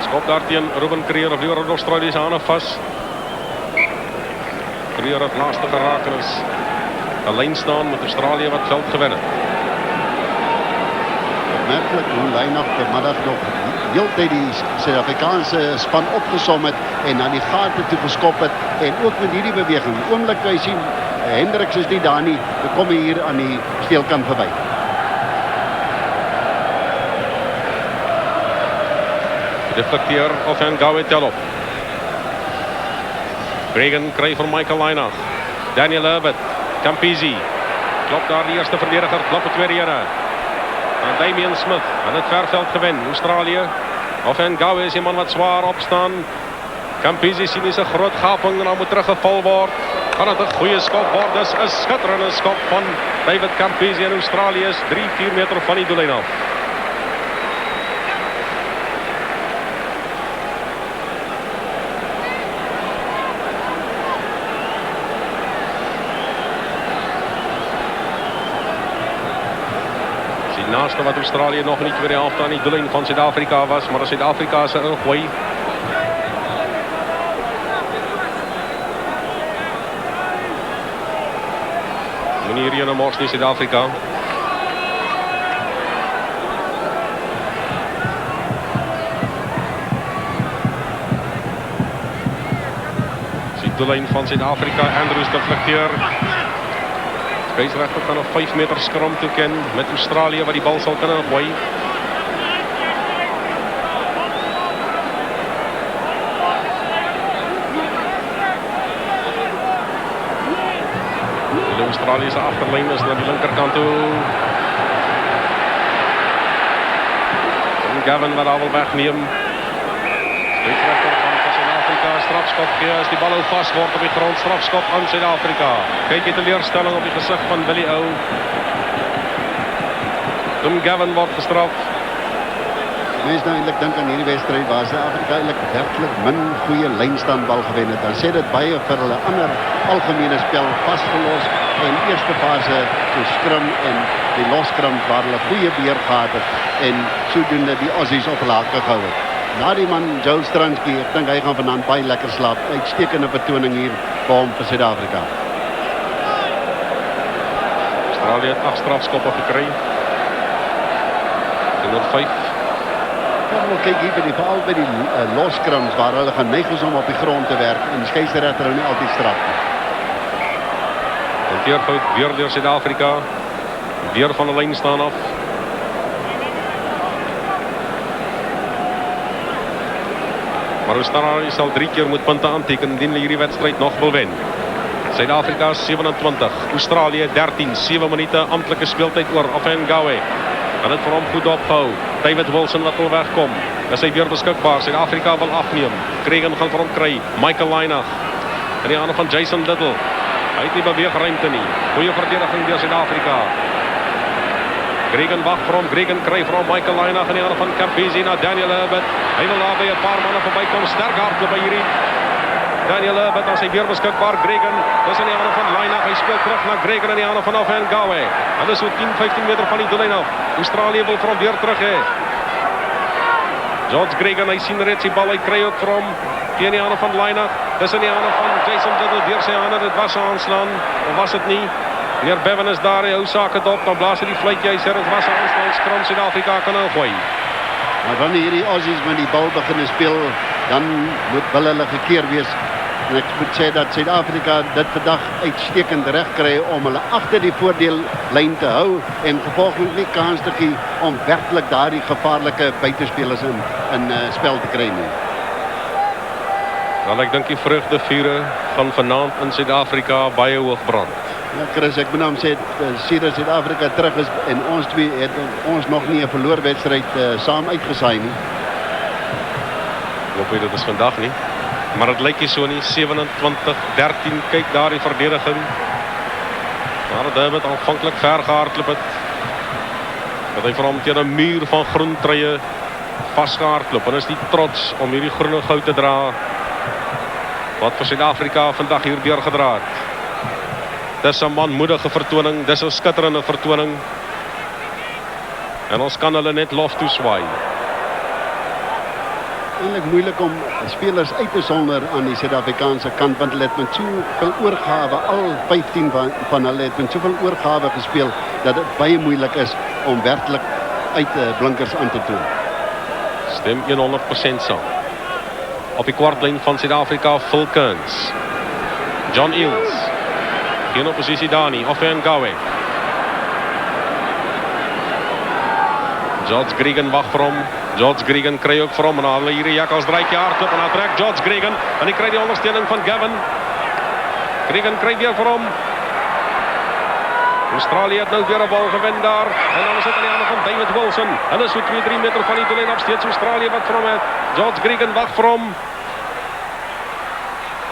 Skop daar teen Ruben Creer of liewer Australië se hande vas. Creer het laaste geraak en is alleen staan met Australië wat veld gewen het. Opmerkelijk hoe Lynagh vanmiddag nog heeltyd die Suid-Afrikaanse span opgesom het en na die gate toe geskop het en ook met hierdie beweging. Oomblik kan jy sien, Hendricks is nie daar nie, hy kom hier aan die steelkant verby. Deflecteer of Ngawe tel op. Gregan kry vir Michael Lynagh. Daniel Herbert, Campisi. Klop daar die eerste verdediger, klop het weer ene. En Damian Smith, aan het verveld gewen. Australië, of Ngawe is iemand wat zwaar opstaan. Campisi sien is 'n groot gaping en dan moet teruggeval word. Kan het 'n goeie skop word? Dis 'n skitterende skop van David Campisi en Australië is 3-4 meter van die doellyn af. Naaste wat Australië nog niet weer de helft aan die doellyn van Suid-Afrika was, maar Suid-Afrika se ingooi. Meneer hier in Mors nie Suid-Afrika. Die doellyn van Suid-Afrika, Andrews deflecteer. Scheidsrechter kan nog 5 meter skram toeken met Australië wat die bal sal kan ingooi. De Australische achterlijn is naar die linkerkant toe. En Gavin wat al wil wegnemen. Scheidsrechter van Zuid-Afrika, strafschop als die bal ook vast wordt op de grond, strafschop aan Zuid-Afrika. Kijk je teleurstelling op het gezicht van Willie O. Toen Gavin wordt gestraft. Mense nou eintlik dink aan hierdie wedstryd waar Suid-Afrika eintlik werklik min goeie lynstaanbal gewen het. Dan sê dit baie vir hulle ander algemene spel vasgelos en eerste fase so skrum en die loskrum waar hulle goeie beheer gehad het en sodoende die Aussies op hulle hakke gehou het. Na die man Joe Stransky, ek dink hy gaan vanaand baie lekker slaap. Uitstekende vertoning hier vir hom vir Suid-Afrika. Australië het 8 strafskoppe gekry. 105. Kom kyk hier by die veral by die loskrums waar hulle geneig is om op die grond te werk en die skeieregter hou nie altyd straf nie. Hanteerfout weer deur Suid-Afrika. Weer van de lyn staan af. Maar Australië sal 3 keer moet punte aanteken indien hulle hierdie wedstryd nog wil wen. Suid-Afrika 27, Australië 13, 7 minute amptelike speeltyd oor. Ngawe kan dit vir hom goed ophou. David Wilson wat wil wegkom. Is hy weer beskikbaar. Suid-Afrika wil afneem. Cregan gaan vir hom kry. Michael Lynagh in die hande van Jason Little. Hy het nie beweegruimte nie. Goeie verdediging deur Suid-Afrika. Cregan wacht vir hom, Cregan kry vir hom Michael Lynagh in die hande van Campisi na Daniel Herbert. Hy wil daar by 'n paar manne verby kom, sterk hardloop by hierdie Daniel Herbert as hy weer beskikbaar. Cregan, dis in die hande van Lynagh, hy speel terug na Cregan in die hande van Ngawe. Hulle is so 10-15 meter van die doellyn af. Australië wil vir hom weer terug hê. George Cregan, hy sien reeds die bal, hy kry ook vir hom teen die hande van Lynagh. Dis in die hande van Jason Little deur sy hande, dit was 'n aanslaan, of was dit nie? Meneer Bevan is daar, hy hou sake dop, dan blaas hy die fluitjie, hy sê dit was 'n aanslaan, skram Suid-Afrika kan ingooi. Maar wanneer hierdie Aussies met die bal begin speel, dan moet hulle gekeer wees. En ek moet sê dat Suid-Afrika dit vandag uitstekend reg kry om hulle agter die voordeellyn te hou en gevolglik nie kans te gee om werklik daardie gevaarlike buitespelers in spel te kry nie. Wel, ek dink die vreugdevure van vanaand in Suid-Afrika baie hoog brand. Ja, Chris, ek moet nou sê, sedert Suid-Afrika terug is en ons twee het ons nog nie 'n verloor wedstryd saam uitgesaai nie. Hoop jy dit is vandag nie. Maar het lyk nie so nie, 27-13, kyk daar die verdediging. Maar dit het aanvanklik ver gehardloop het. Dat hy vir hom teen 'n muur van groen truie vasgehardloop en is die trots om hierdie groene goud te dra wat vir Suid-Afrika vandag hier deurgedra het. Dis 'n manmoedige vertoning, dis 'n skitterende vertoning. En ons kan hulle net lof toeswaai. Eintlik moeilik om spelers uit te sonder aan die Suid-Afrikaanse kant, want hulle het met soveel oorgawe, al 15 van hulle het met soveel oorgawe gespeel, dat dit baie moeilik is om werklik uit blinkers aan te toon. Stem 100% saam. Op die kwartlyn van Suid-Afrika, Phil Kearns. John Eales. Geen oppositie daar nie, Ofen Gawe. George Gregan wag vir hom. George Gregan kry ook vir hom. En dan hulle hierdie jakkals draaitjie hardloop en dan trek George Gregan. En hy kry die ondersteuning van Gavin. Gregan kry weer vir hom. Australië het nou weer 'n bal gewen daar. En dan is dit aan die hande van David Wilson. Hulle is so 2-3 meter van die doellyn af, steeds Australië wat vir hom het. George Gregan wag vir hom.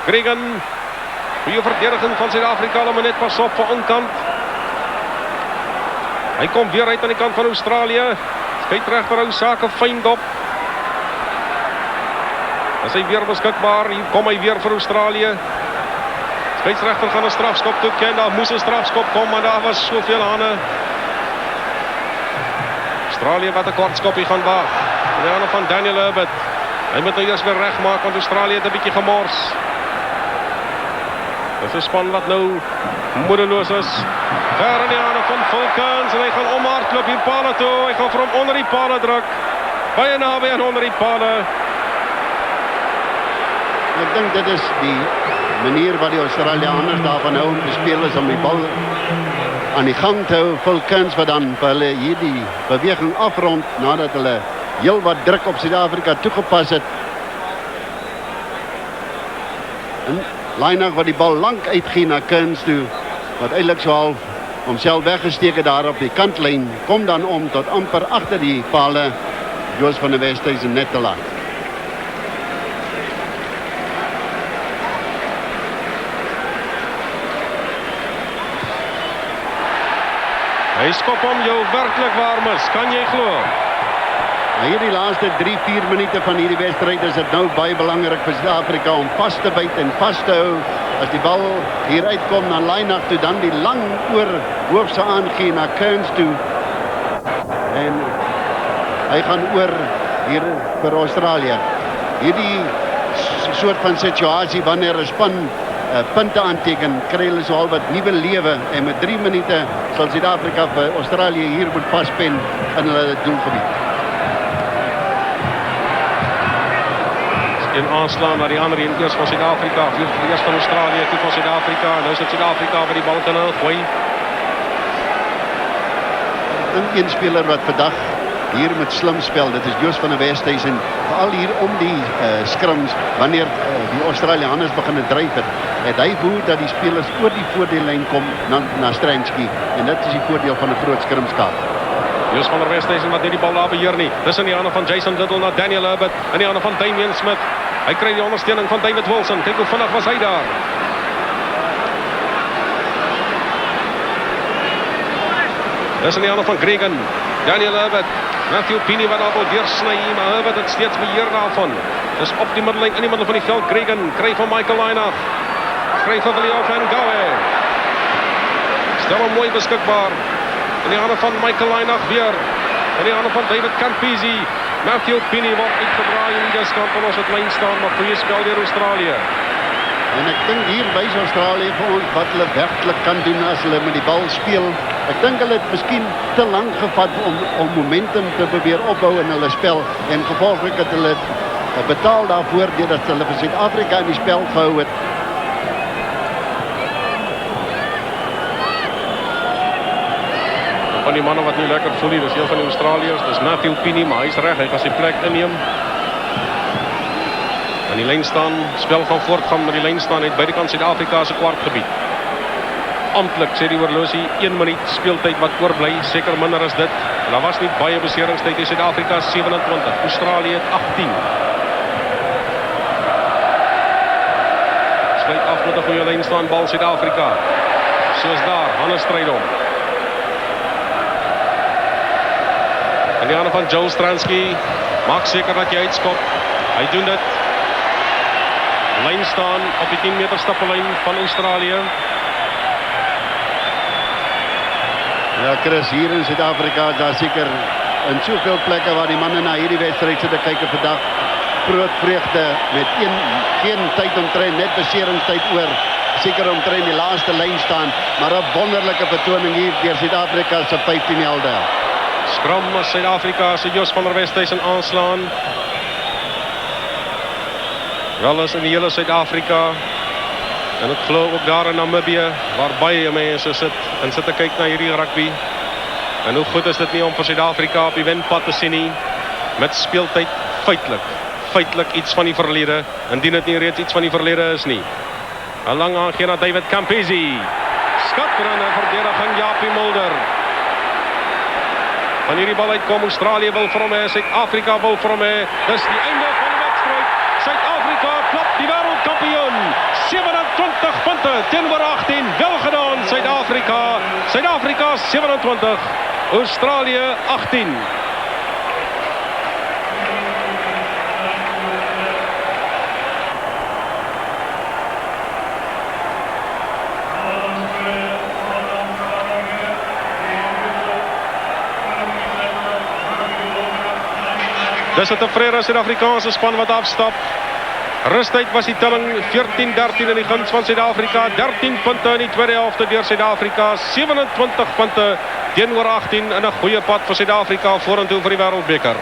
Gregan. Goeie verdediging van Suid-Afrika, hulle moet net pas op vir onkant. Hy kom weer uit aan die kant van Australië. Skeieregter hou sake fyn dop. Is hy weer beskikbaar? Hier kom hy weer vir Australië. Skeieregter gaan 'n strafskop toeken. Daar moes 'n strafskop kom, maar daar was soveel hande. Australië wat 'n kort skopie gaan waag. Die hande van Daniel Herbert. Hy moet nou eers weer regmaak, want Australië het 'n bietjie gemors. Dis 'n span wat nou moedeloos is. Ver in die hande van Phil Kearns en hy gaan omhardloop hier pale toe. Hy gaan vir hom onder die pale druk. Baie naby aan onder die pale. Ek dink dit is die manier wat die Australiërs daarvan hou om te speel is om die bal aan die gang te hou. Phil Kearns wat dan vir hulle hierdie beweging afrond nadat hulle heel wat druk op Suid-Afrika toegepas het. En Lainach wat die bal lank uitgee na Kearns toe, wat eintlik so half homself weggesteek het daar op die kantlyn, kom dan om tot amper agter die pale. Joos van der Westhuizen net te laat. Hy skop hom jou werklik warm is, kan jy glo? Hierdie laaste 3-4 minute van hierdie wedstryd is dit nou baie belangrik vir Suid-Afrika om vas te byt en vas te hou. As die bal hier uitkom na Lainach toe, dan die lang oor hoofse aangee na Kearns toe. En hy gaan oor hier vir Australië. Hierdie soort van situasie wanneer 'n span punte aanteken, kry hulle so al wat nuwe lewe en met 3 minute sal Suid-Afrika vir Australië hier moet vaspen in hulle doelgebied. En aanslaan na die ander een, eers van Suid-Afrika, eers van Australië, toe van Suid-Afrika, en nou is dit Suid-Afrika wat die bal kan gooi. Een speler wat vandag hier met slim spel, dit is Joos van der Westhuizen, veral hier om die scrims, wanneer die Australiërs begin dryf het hy voel dat die spelers oor die voordeellyn kom na Stransky, en dit is die voordeel van 'n groot skrimskaap. Joos van der Westhuizen wat nie die bal daar beheer nie. Dis in die hande van Jason Little na Daniel Herbert, in die hande van Damian Smith. Hy kry die ondersteuning van David Wilson. Kyk hoe vinnig was hy daar. Dis in die hande van Gregan. Daniel Herbert. Matthew Pini wat daar wil deursny, maar Herbert het steeds beheer daarvan. Dis op die middellyn, in die middel van die veld. Gregan kry van Michael Lainach. Kry van William van Gawe. Stel hom mooi beskikbaar. In die hande van Michael Lainach weer. In die hande van David Campisi. Matthew Pini word uitgedraai in die diskant en ons het lyn staan, maar goeie spel deur Australië. En ek dink hier wys Australië vir ons wat hulle werklik kan doen as hulle met die bal speel. Ek dink hulle het miskien te lank gevat om momentum te probeer opbou in hulle spel en gevolglik het hulle betaal daarvoor deurdat hulle vir Suid-Afrika in die spel gehou het. Van die manne wat nie lekker voel nie, dis een van die Australiërs, dis Matthew Pini, maar hy's reg, hy gaan sy plek inneem. Aan die lyn staan, spel gaan voortgaan met die lyn staan uit buitekant Suid-Afrika se kwartgebied. Amptelik sê die oorlosie 1 minuut speeltyd wat oorbly, seker minder as dit. En daar was nie baie beseringstyd in Suid-Afrika 27, Australië 18. Sluit af met 'n goeie lyn staan bal Suid-Afrika. Soos daar, Hannes Strydom. In die hande van Joel Stransky. Maak seker dat jy uitskop. Hy doen dit. Lyn staan op die 10 meter stappellyn van Australië. Ja, Chris, hier in Suid-Afrika is daar seker in soveel plekke waar die manne na hierdie wedstryd sit te kyk vandag. Groot vreugde met geen tyd omtrent, net beseringstyd oor. Seker omtrent die laaste lyn staan, maar 'n wonderlike vertoning hier deur Suid-Afrika se 15 helde. Skram as Suid-Afrika se Jos van der Westhuizen aanslaan. Wel is in die hele Suid-Afrika. En ek glo ook daar in Namibië, waar baie mense sit en sit te kyk na hierdie rugby. En hoe goed is dit nie om vir Suid-Afrika op die wenpad te sien nie, met speeltyd feitelik iets van die verlede, indien dit nie reeds iets van die verlede is nie. 'n Lang aangee na David Campese. Skatrande verdediging Japie Mulder. Van hierdie bal uitkom, Australië wil vir hom hê, Suid-Afrika wil vir hom hê. Dis die einde van die wedstryd. Suid-Afrika klop die wêreldkampioen. 27 punte teenoor 18. Wel gedaan Suid-Afrika. Suid-Afrika 27, Australië 18. Dis 'n tevrede Suid-Afrikaanse span wat afstap. Rustyd was die telling 14-13 in die guns van Suid-Afrika. 13 punte in die tweede helfte deur Suid-Afrika. 27 punte teenoor 18 in 'n goeie pad vir Suid-Afrika vorentoe vir die Wêreldbeker.